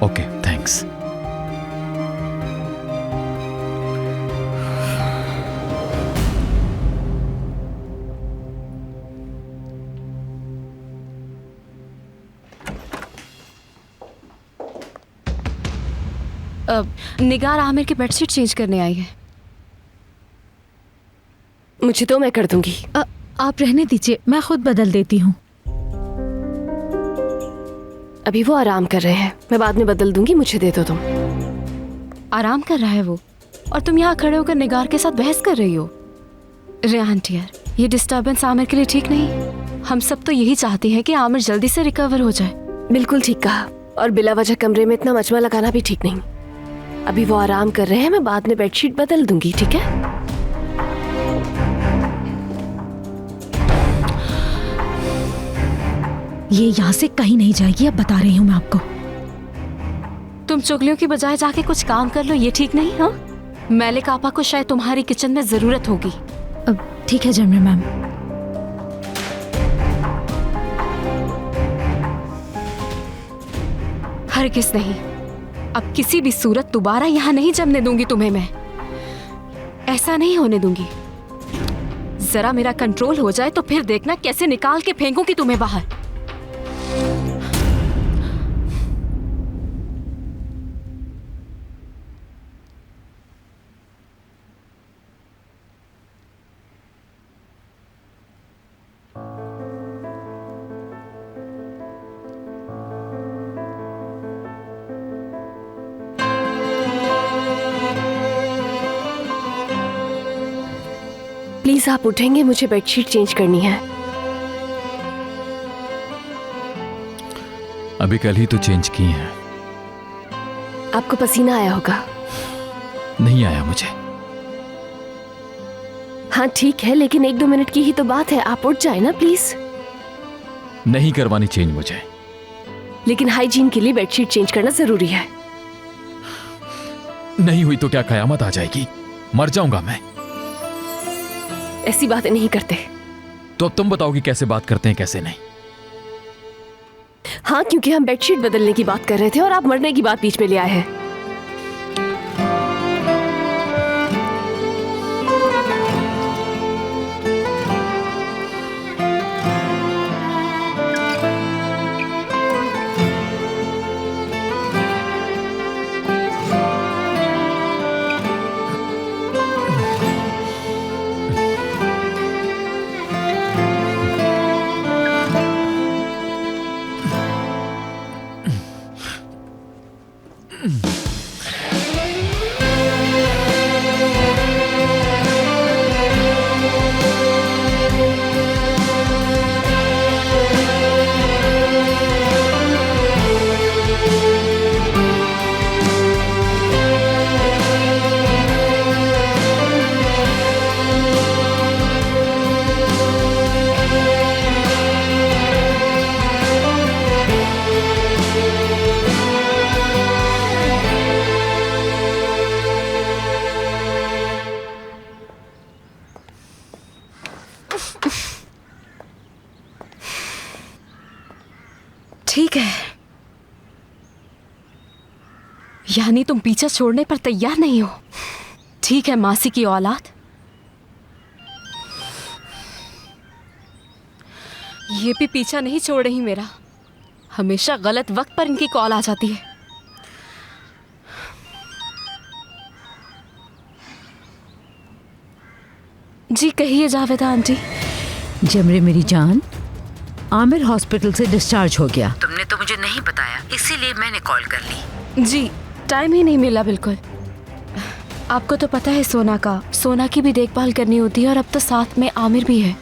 Okay, thanks. निगार आमिर की बेडशीट चेंज करने आई है। मुझे तो मैं कर दूंगी। आप रहने दीजिए, मैं खुद बदल देती हूँ। अभी वो आराम कर रहे हैं, मैं बाद में बदल दूंगी, मुझे दे दो तुम। आराम कर रहा है वो, और तुम यहाँ खड़े होकर निगार के साथ बहस कर रही हो। रेहान डियर, ये डिस्टर्बेंस आमिर के लिए ठीक नहीं। हम सब तो यही चाहते हैं कि आमिर जल्दी से रिकवर हो जाए। बिल्कुल ठीक कहा, और बिला वजह कमरे में इतना मचमा लगाना भी ठीक नहीं। अभी वो आराम कर रहे हैं, मैं बाद में बेडशीट बदल दूंगी, ठीक है? ये यहाँ से कहीं नहीं जाएगी, अब बता रही हूँ मैं आपको। तुम चुगलियों की बजाय जाके कुछ काम कर लो, ये ठीक नहीं। हाँ, मैलिक आपा को शायद तुम्हारी किचन में जरूरत होगी। ठीक है जमरे मैम। हरगिज़ नहीं, अब किसी भी सूरत दोबारा यहाँ नहीं जमने दूंगी तुम्हें मैं। ऐसा नहीं होने दूंगी। जरा मेरा कंट्रोल हो जाए तो फिर देखना कैसे निकाल के फेंकूंगी तुम्हें बाहर। प्लीज आप उठेंगे, मुझे बेडशीट चेंज करनी है। अभी कल ही तो चेंज की है। आपको पसीना आया होगा। नहीं आया मुझे। हाँ ठीक है, लेकिन 1-2 मिनट की ही तो बात है, आप उठ जाए ना प्लीज। नहीं करवानी चेंज मुझे। लेकिन हाइजीन के लिए बेडशीट चेंज करना जरूरी है। नहीं हुई तो क्या कयामत आ जाएगी? मर जाऊंगा मैं। ऐसी बातें नहीं करते। तो अब तुम बताओ कि कैसे बात करते हैं, कैसे नहीं। हाँ, क्योंकि हम बेडशीट बदलने की बात कर रहे थे और आप मरने की बात बीच में ले आए हैं। यानी तुम पीछा छोड़ने पर तैयार नहीं हो? ठीक है मासी की औलाद, ये भी पीछा नहीं छोड़ रही मेरा। हमेशा गलत वक्त पर इनकी कॉल आ जाती है। जी कहिए जावेदा आंटी। जमरे मेरी जान, आमिर हॉस्पिटल से डिस्चार्ज हो गया। तुमने तो मुझे नहीं बताया, इसीलिए मैंने कॉल कर ली। जी टाइम ही नहीं मिला बिल्कुल। आपको तो पता है सोना की भी देखभाल करनी होती है और अब तो साथ में आमिर भी है,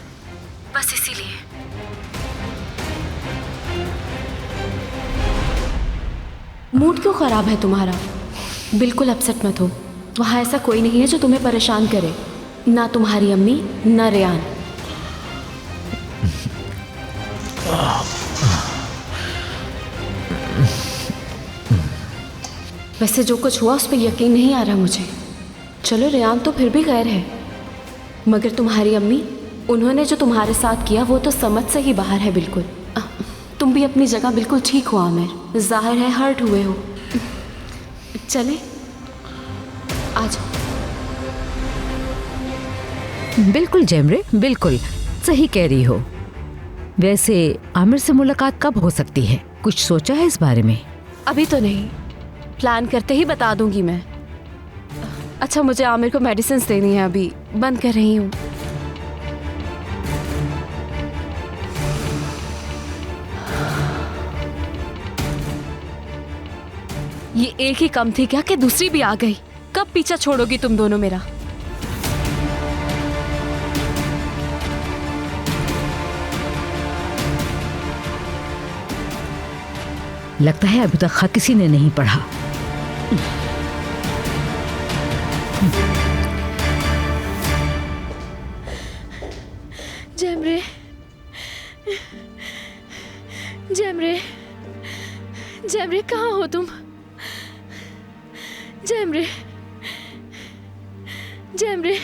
बस इसीलिए। मूड क्यों खराब है तुम्हारा? बिल्कुल अपसेट मत हो। वहाँ ऐसा कोई नहीं है जो तुम्हें परेशान करे, ना तुम्हारी अम्मी ना रेयान। वैसे जो कुछ हुआ उस पर यकीन नहीं आ रहा मुझे। चलो रेयान तो फिर भी गैर है, मगर तुम्हारी अम्मी, उन्होंने जो तुम्हारे साथ किया वो तो समझ से ही बाहर है बिल्कुल। तुम भी अपनी जगह बिल्कुल ठीक हो आमिर, जाहिर है हर्ट हुए हो। चले आ जाओ। बिल्कुल जमरे, बिल्कुल सही कह रही हो। वैसे आमिर से मुलाकात कब हो सकती है? कुछ सोचा है इस बारे में? अभी तो नहीं, प्लान करते ही बता दूंगी मैं। अच्छा मुझे आमिर को मेडिसिन देनी है, अभी बंद कर रही हूँ। ये एक ही कम थी क्या कि दूसरी भी आ गई? कब पीछा छोड़ोगी तुम दोनों मेरा? लगता है अभी तक खत किसी ने नहीं पढ़ा। जमरे, जमरे, जमरे कहाँ हो तुम? जमरे, जमरे,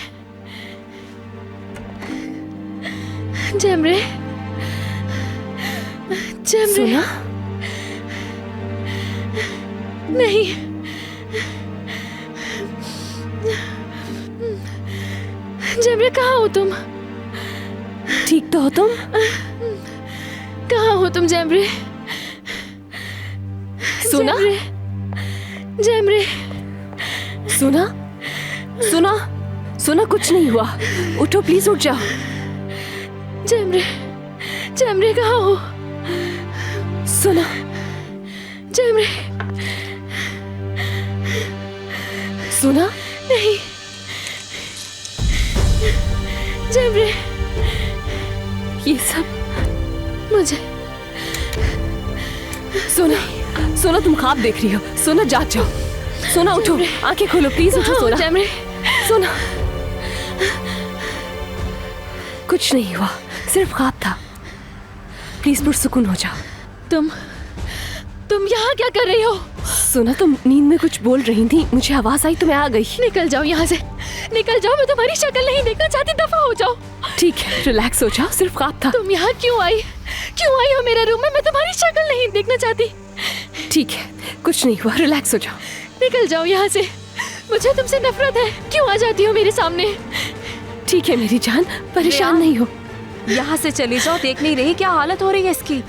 जमरे, जमरे। नहीं, जमरे कहाँ हो तुम? ठीक तो हो तुम? कहाँ हो तुम जमरे? सुना? जमरे, सुना? सुना? सुना? कुछ नहीं हुआ। उठो प्लीज, उठ जाओ। जमरे, जमरे कहाँ हो? सुना? जमरे, सुना? नहीं, जमरे, ये सब मुझे सोना, सोना तुम ख्वाब देख रही हो। सोना जाग जाओ। सोना उठो, आंखें खोलो प्लीज, उठो सोना। जमरे, सोना, कुछ नहीं हुआ, सिर्फ ख्वाब था। प्लीज पुरसुकून हो जाओ। तुम यहाँ क्या कर रही हो? सोना तुम नींद में कुछ बोल रही थी, मुझे आवाज आई तो मैं आ गई। निकल जाओ यहाँ से, निकल जाओ। मैं तुम्हारी शक्ल नहीं देखना चाहती, दफा हो जाओ। ठीक है, रिलैक्स हो जाओ, सिर्फ ख्वाब था। तुम यहाँ क्यों आई? क्यों आई हो मेरे रूम में? मैं तुम्हारी शक्ल नहीं देखना चाहती। ठीक है, कुछ नहीं हुआ, रिलैक्स हो जाओ। निकल जाओ यहाँ से, मुझे तुमसे नफरत है। क्यों आ जाती हो मेरे सामने? ठीक है मेरी जान, परेशान नहीं हो। यहाँ से चली जाओ, देख नहीं रही क्या हालत हो रही है इसकी?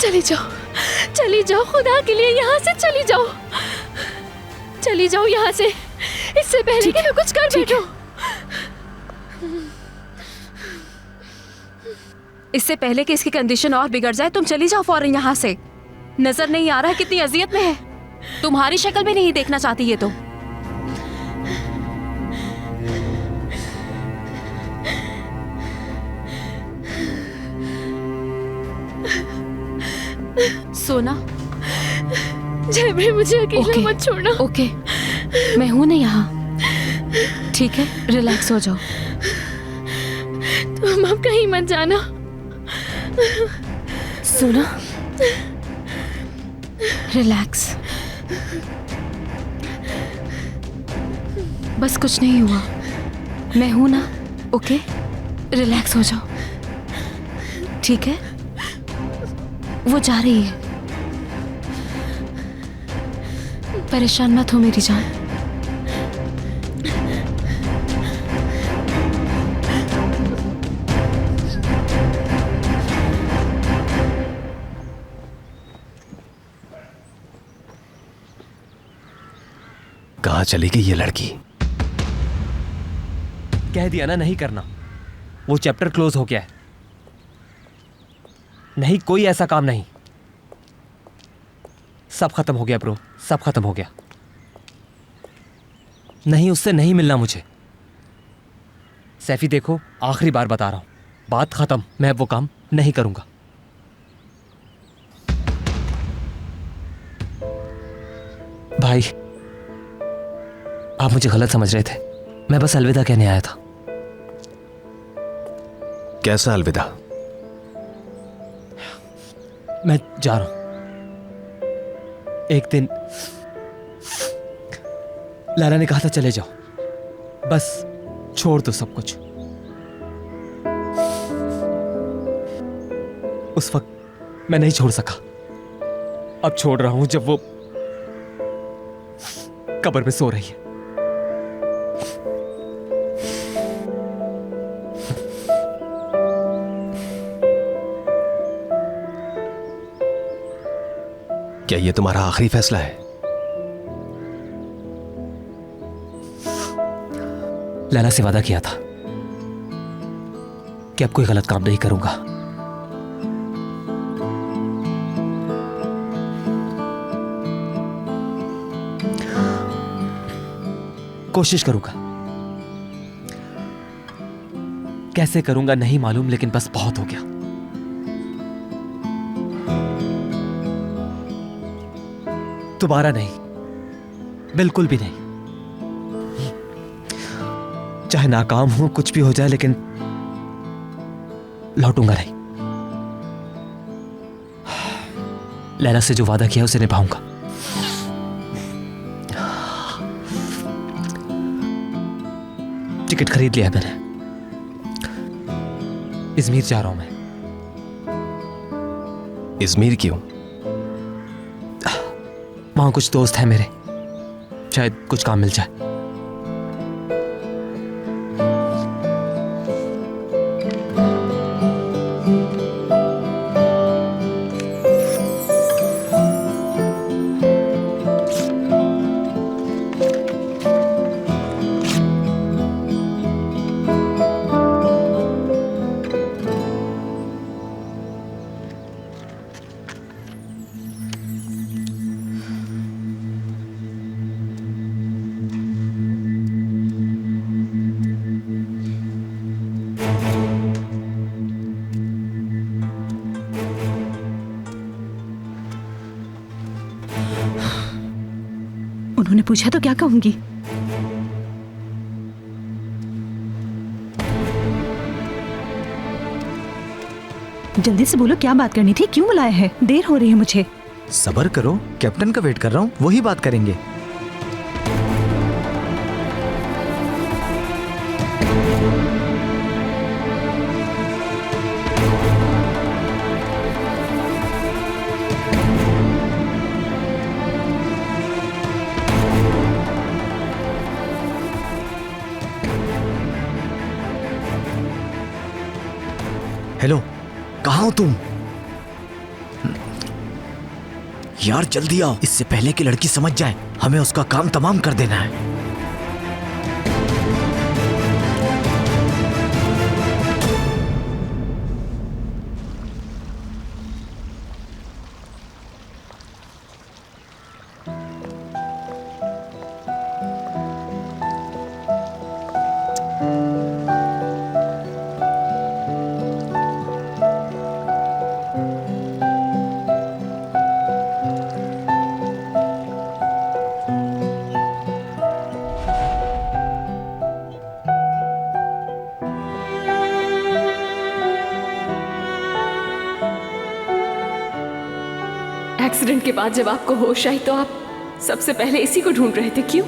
चली जाओ, चली जाओ, खुदा के लिए यहाँ से चली जाओ। चली जाओ यहाँ से, इससे पहले कि मैं कुछ कर बैठूं। इससे पहले कि इसकी कंडीशन और बिगड़ जाए, तुम चली जाओ फौरन यहाँ से। नजर नहीं आ रहा है कितनी अजियत में है? तुम्हारी शक्ल भी नहीं देखना चाहती ये तो। सोना, जयप्री मुझे अकेला मत छोड़ना। ओके, मैं हूं ना यहाँ। ठीक है, रिलैक्स हो जाओ। तुम अब कहीं मत जाना। सोना, रिलैक्स, बस कुछ नहीं हुआ। मैं हूं ना, ओके? रिलैक्स हो जाओ, ठीक है? वो जा रही है। परेशान मत हो मेरी जान। कहाँ चली गई ये लड़की? कह दिया ना नहीं करना, वो चैप्टर क्लोज हो गया है। नहीं, कोई ऐसा काम नहीं। सब खत्म हो गया ब्रो, सब खत्म हो गया। नहीं, उससे नहीं मिलना मुझे। सैफी देखो, आखिरी बार बता रहा हूं, बात खत्म। मैं वो काम नहीं करूंगा। भाई, आप मुझे गलत समझ रहे थे। मैं बस अलविदा कहने आया था। कैसा अलविदा? मैं जा रहा हूं। एक दिन लैला ने कहा था चले जाओ, बस छोड़ दो सब कुछ। उस वक्त मैं नहीं छोड़ सका, अब छोड़ रहा हूं जब वो कब्र में सो रही है। क्या ये तुम्हारा आखिरी फैसला है? लैला से वादा किया था कि अब कोई गलत काम नहीं करूंगा। कोशिश करूंगा, कैसे करूंगा नहीं मालूम, लेकिन बस बहुत हो गया। दोबारा नहीं, बिल्कुल भी नहीं। चाहे नाकाम हूं, कुछ भी हो जाए, लेकिन लौटूंगा नहीं। लैला से जो वादा किया उसे निभाऊंगा। टिकट खरीद लिया मैंने, इजमीर जा रहा हूं मैं। इजमीर क्यों? वहां कुछ दोस्त हैं मेरे, शायद कुछ काम मिल जाए। उन्होंने पूछा तो क्या कहूंगी? जल्दी से बोलो, क्या बात करनी थी? क्यों बुलाया है? देर हो रही है मुझे। सब्र करो, कैप्टन का वेट कर रहा हूँ, वही बात करेंगे। हेलो, कहाँ हो तुम? यार जल्दी आओ, इससे पहले कि लड़की समझ जाए। हमें उसका काम तमाम कर देना है। एक्सीडेंट के बाद जब आपको होश आई तो आप सबसे पहले इसी को ढूंढ रहे थे, क्यों?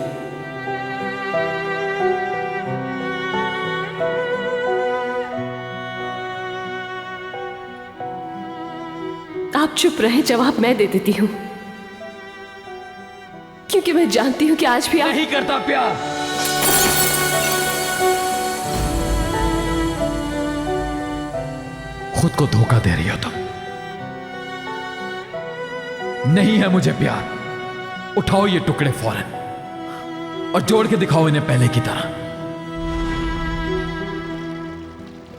आप चुप रहे, जवाब मैं दे देती हूं। कि मैं जानती हूँ कि आज भी आप नहीं करता प्यार। खुद को धोखा दे रही हो तुम। नहीं है मुझे प्यार। उठाओ ये टुकड़े फौरन और जोड़ के दिखाओ इन्हें पहले की तरह।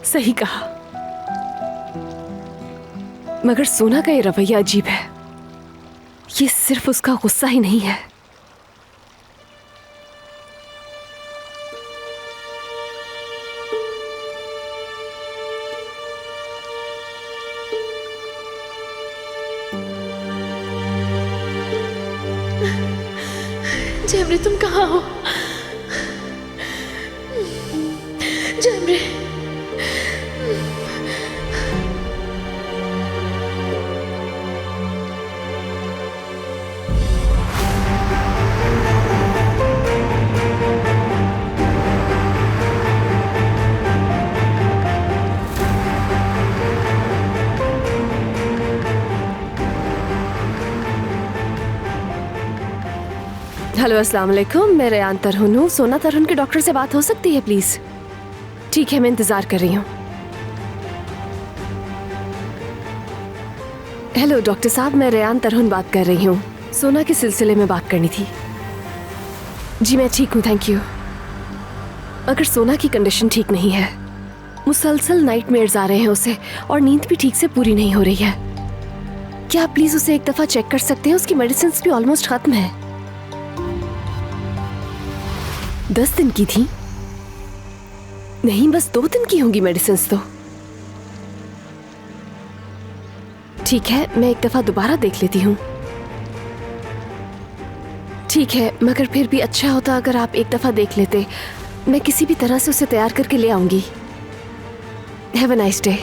सही कहा, मगर सोना का ये रवैया अजीब है। ये सिर्फ उसका गुस्सा ही नहीं है। जैमरे, तुम कहाँ हो? जैमरे, हेलो, अस्सलाम वालेकुम। मैं रेयान तरहुन हूँ। सोना तरहुन के डॉक्टर से बात हो सकती है प्लीज? ठीक है, मैं इंतजार कर रही हूँ। हेलो डॉक्टर साहब, मैं रेयान तरहुन बात कर रही हूँ। सोना के सिलसिले में बात करनी थी। जी मैं ठीक हूँ, थैंक यू। मगर सोना की कंडीशन ठीक नहीं है। मुसलसल नाइटमेयर्स आ रहे हैं उसे और नींद भी ठीक से पूरी नहीं हो रही है। क्या आप प्लीज उसे एक दफा चेक कर सकते हैं? उसकी मेडिसिन भी ऑलमोस्ट खत्म है। 10 दिन की थी? नहीं, बस 2 दिन की होंगी मेडिसिन तो। ठीक है, मैं एक दफा दोबारा देख लेती हूँ। ठीक है, मगर फिर भी अच्छा होता अगर आप एक दफा देख लेते। मैं किसी भी तरह से उसे तैयार करके ले आऊंगी। Have a nice day.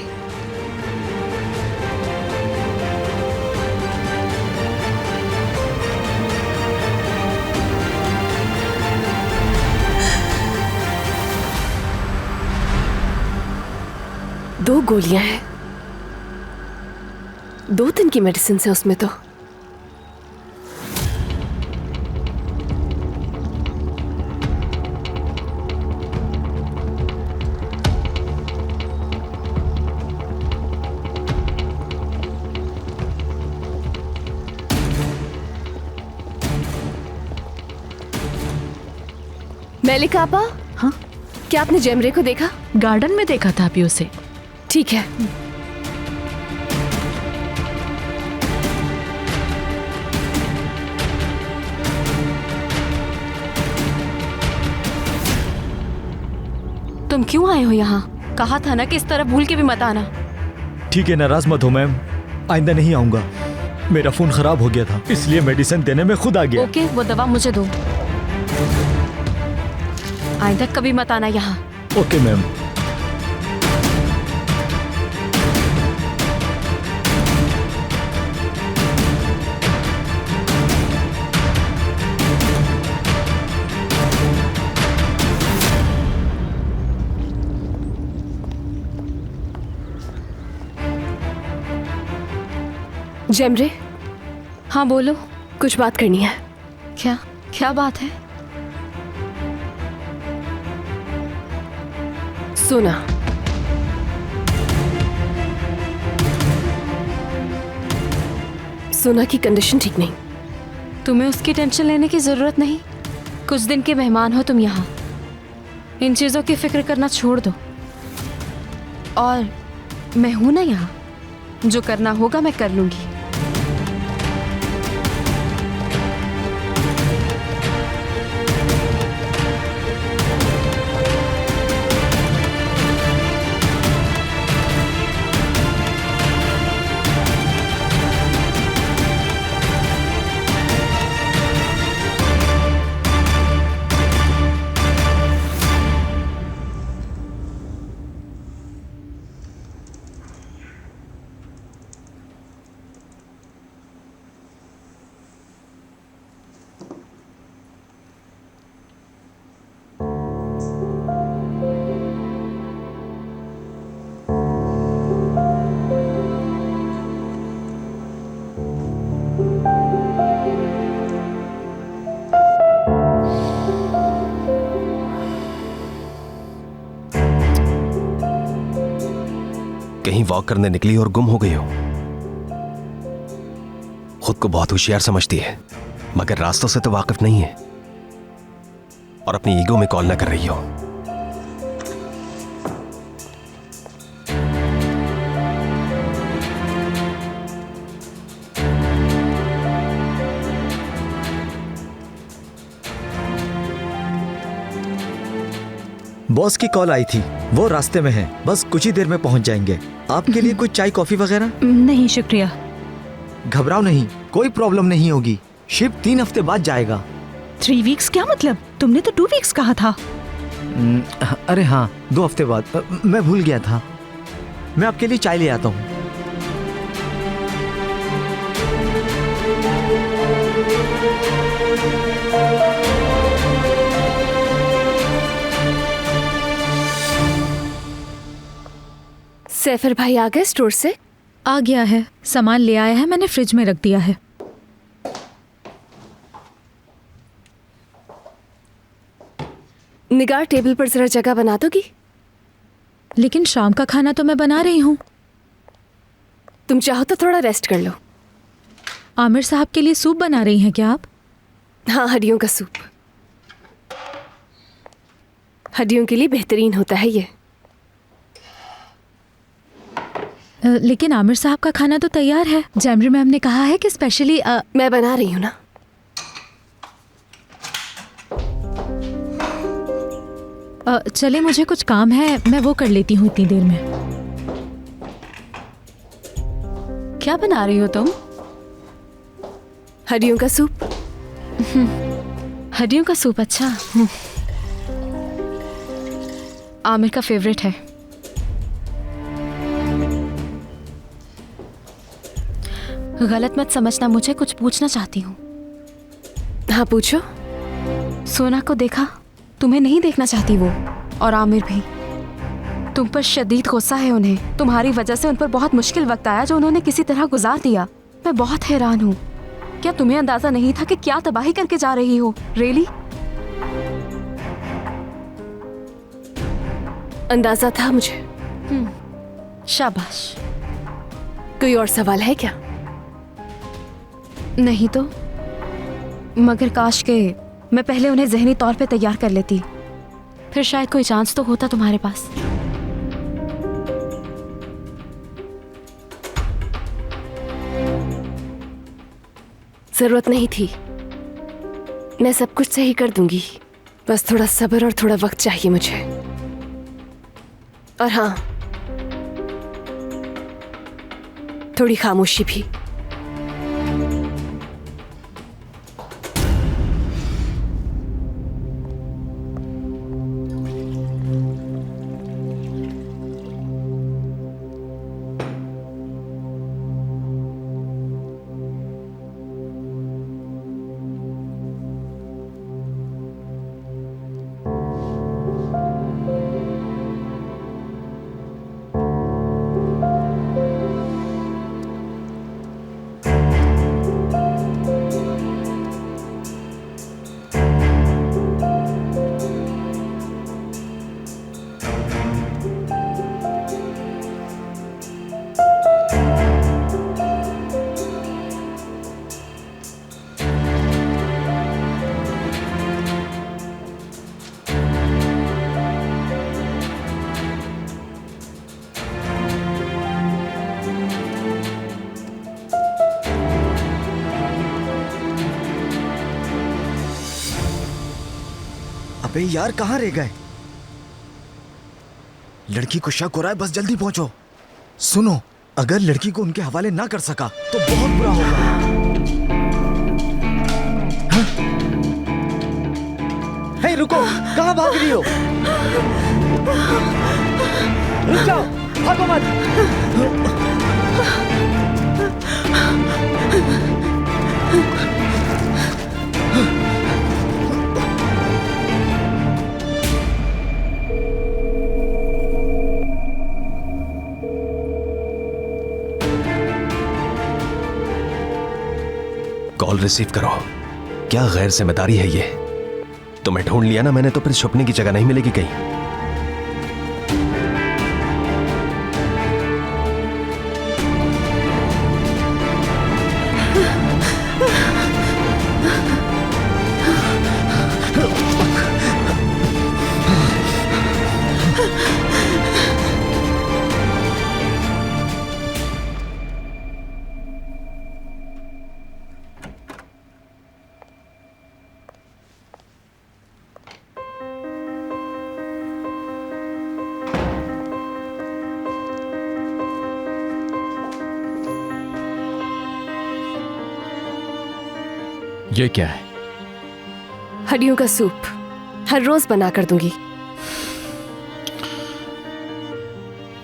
दो गोलियां हैं, 2 दिन की मेडिसिन है उसमें तो। मेलिका आपा। हाँ, क्या आपने जैमरे को देखा? गार्डन में देखा था अभी उसे। ठीक है। तुम क्यों आए हो यहाँ? कहा था ना कि इस तरह भूल के भी मत आना। ठीक है, नाराज मत हो मैम, आइंदा नहीं आऊंगा। मेरा फोन खराब हो गया था, इसलिए मेडिसिन देने में खुद आ गया। ओके, वो दवा मुझे दो। आइंदा कभी मत आना यहाँ। Okay ma'am. जैमरे। हाँ बोलो। कुछ बात करनी है। क्या क्या बात है? सोना, सोना की कंडीशन ठीक नहीं। तुम्हें उसकी टेंशन लेने की जरूरत नहीं। कुछ दिन के मेहमान हो तुम यहाँ। इन चीजों की फिक्र करना छोड़ दो। और मैं हूं ना यहाँ, जो करना होगा मैं कर लूंगी। कहीं वॉक करने निकली और गुम हो गई हो। खुद को बहुत होशियार समझती है, मगर रास्तों से तो वाकिफ नहीं है, और अपनी ईगो में कॉल ना कर रही हो। बॉस की कॉल आई थी, वो रास्ते में है, बस कुछ ही देर में पहुंच जाएंगे। आपके लिए कुछ चाय कॉफी वगैरह? नहीं शुक्रिया। घबराओ नहीं, कोई प्रॉब्लम नहीं होगी। शिप 3 हफ्ते बाद जाएगा। 3 वीक्स क्या मतलब? तुमने तो 2 वीक्स कहा था। अरे हाँ, 2 हफ्ते बाद। मैं भूल गया था। मैं आपके लिए चाय ले आता हूँ। सैफर भाई आ गए स्टोर से? आ गया है, सामान ले आया है, मैंने फ्रिज में रख दिया है। निगार टेबल पर जरा जगह बना दोगी? लेकिन शाम का खाना तो मैं बना रही हूँ। तुम चाहो तो थोड़ा रेस्ट कर लो। आमिर साहब के लिए सूप बना रही हैं क्या आप? हाँ, हड्डियों का सूप। हड्डियों के लिए बेहतरीन होता है ये। लेकिन आमिर साहब का खाना तो तैयार है। जैमरी मैम ने कहा है कि स्पेशली मैं बना रही हूँ ना। चले, मुझे कुछ काम है, मैं वो कर लेती हूँ इतनी देर में। क्या बना रही हो तुम? हड्डियों का सूप। हड्डियों का सूप, अच्छा। आमिर का फेवरेट है। गलत मत समझना, मुझे कुछ पूछना चाहती हूँ। हाँ पूछो। सोना को देखा? तुम्हें नहीं देखना चाहती वो, और आमिर भी। तुम पर शदीद गुस्सा है उन्हें। तुम्हारी वजह से उन पर बहुत मुश्किल वक्त आया जो उन्होंने किसी तरह गुजार दिया। मैं बहुत हैरान हूँ। क्या तुम्हें अंदाजा नहीं था कि क्या तबाही करके जा रही हो? रियली? अंदाजा था मुझे। शाबाश। कोई और सवाल है क्या? नहीं तो, मगर काश के मैं पहले उन्हें ज़हनी तौर पे तैयार कर लेती, फिर शायद कोई चांस तो होता तुम्हारे पास। जरूरत नहीं थी, मैं सब कुछ सही कर दूंगी। बस थोड़ा सब्र और थोड़ा वक्त चाहिए मुझे। और हाँ, थोड़ी खामोशी भी। अबे यार, कहाँ रह गए? लड़की को शक हो रहा है, बस जल्दी पहुंचो। सुनो, अगर लड़की को उनके हवाले ना कर सका तो बहुत बुरा होगा। हाँ? हे रुको, कहाँ भाग रही हो? रुक जाओ, भागो मत। कॉल रिसीव करो। क्या गैर जिम्मेदारी है ये? तुम्हें ढूंढ लिया ना मैंने, तो फिर छुपने की जगह नहीं मिलेगी कहीं। ये क्या है? हड्डियों का सूप, हर रोज बना कर दूंगी।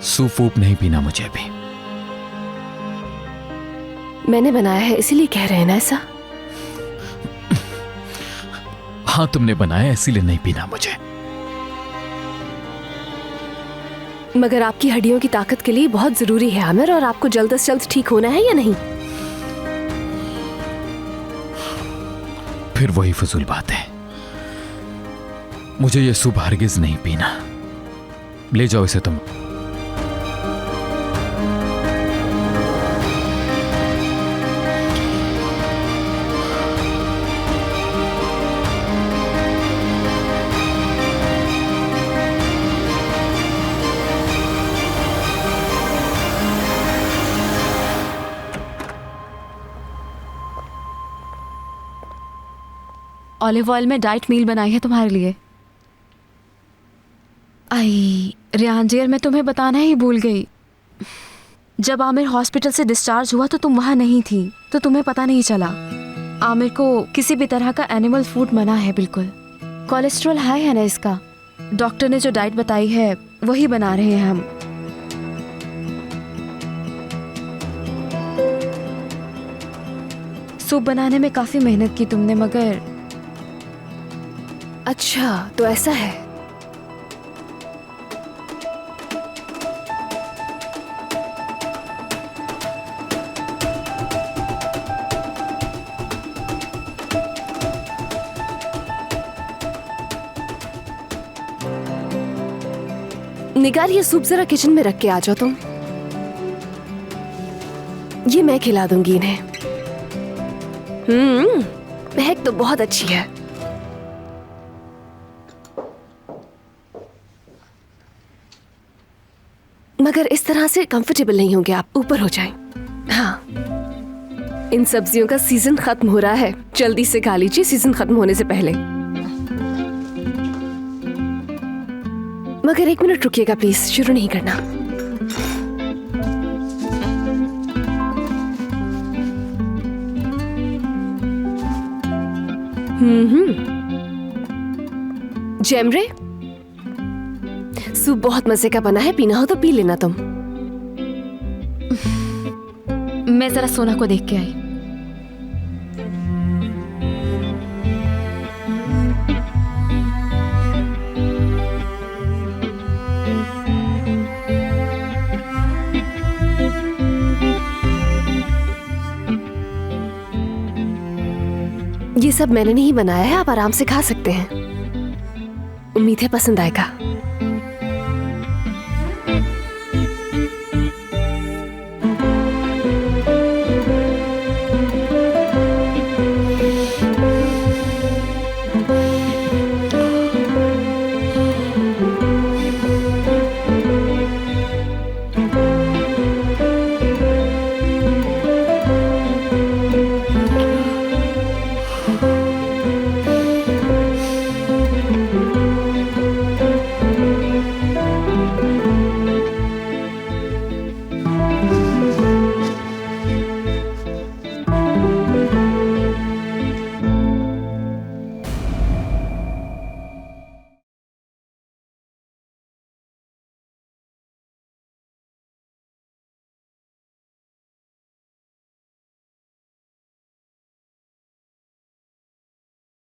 सूप वूप नहीं पीना मुझे अभी। मैंने बनाया है इसीलिए कह रहे हैं ना ऐसा? हाँ, तुमने बनाया इसीलिए नहीं पीना मुझे। मगर आपकी हड्डियों की ताकत के लिए बहुत जरूरी है आमिर, और आपको जल्द से जल्द ठीक होना है या नहीं? फिर वही फजूल बात है। मुझे ये सूप हरगिज नहीं पीना। ले जाओ इसे तुम। ऑलिव ऑयल में डाइट मील बनाई है तुम्हारे लिए। आई रेहान डियर, मैं तुम्हें बताना ही भूल गई। जब आमिर हॉस्पिटल से डिस्चार्ज हुआ तो तुम वहाँ नहीं थी, तो तुम्हें पता नहीं चला। आमिर को किसी भी तरह का एनिमल फूड मना है बिल्कुल। कोलेस्ट्रॉल हाई है ना इसका। डॉक्टर ने जो डाइट बताई है वही बना रहे हैं हम। सूप बनाने में काफी मेहनत की तुमने, मगर अच्छा तो ऐसा है। निगार, ये सूप जरा किचन में रख के आ जाओ तुम। ये मैं खिला दूंगी इन्हें। महक तो बहुत अच्छी है। मगर इस तरह से कंफर्टेबल नहीं होंगे आप, ऊपर हो जाएं। हाँ, इन सब्जियों का सीजन खत्म हो रहा है, जल्दी से खा लीजिए सीजन खत्म होने से पहले। मगर 1 मिनट रुकिएगा प्लीज, शुरू नहीं करना। जेमरे, सूप बहुत मजे का बना है, पीना हो तो पी लेना तुम। मैं जरा सोना को देख के आई। ये सब मैंने नहीं बनाया है, आप आराम से खा सकते हैं। उम्मीद है पसंद आएगा।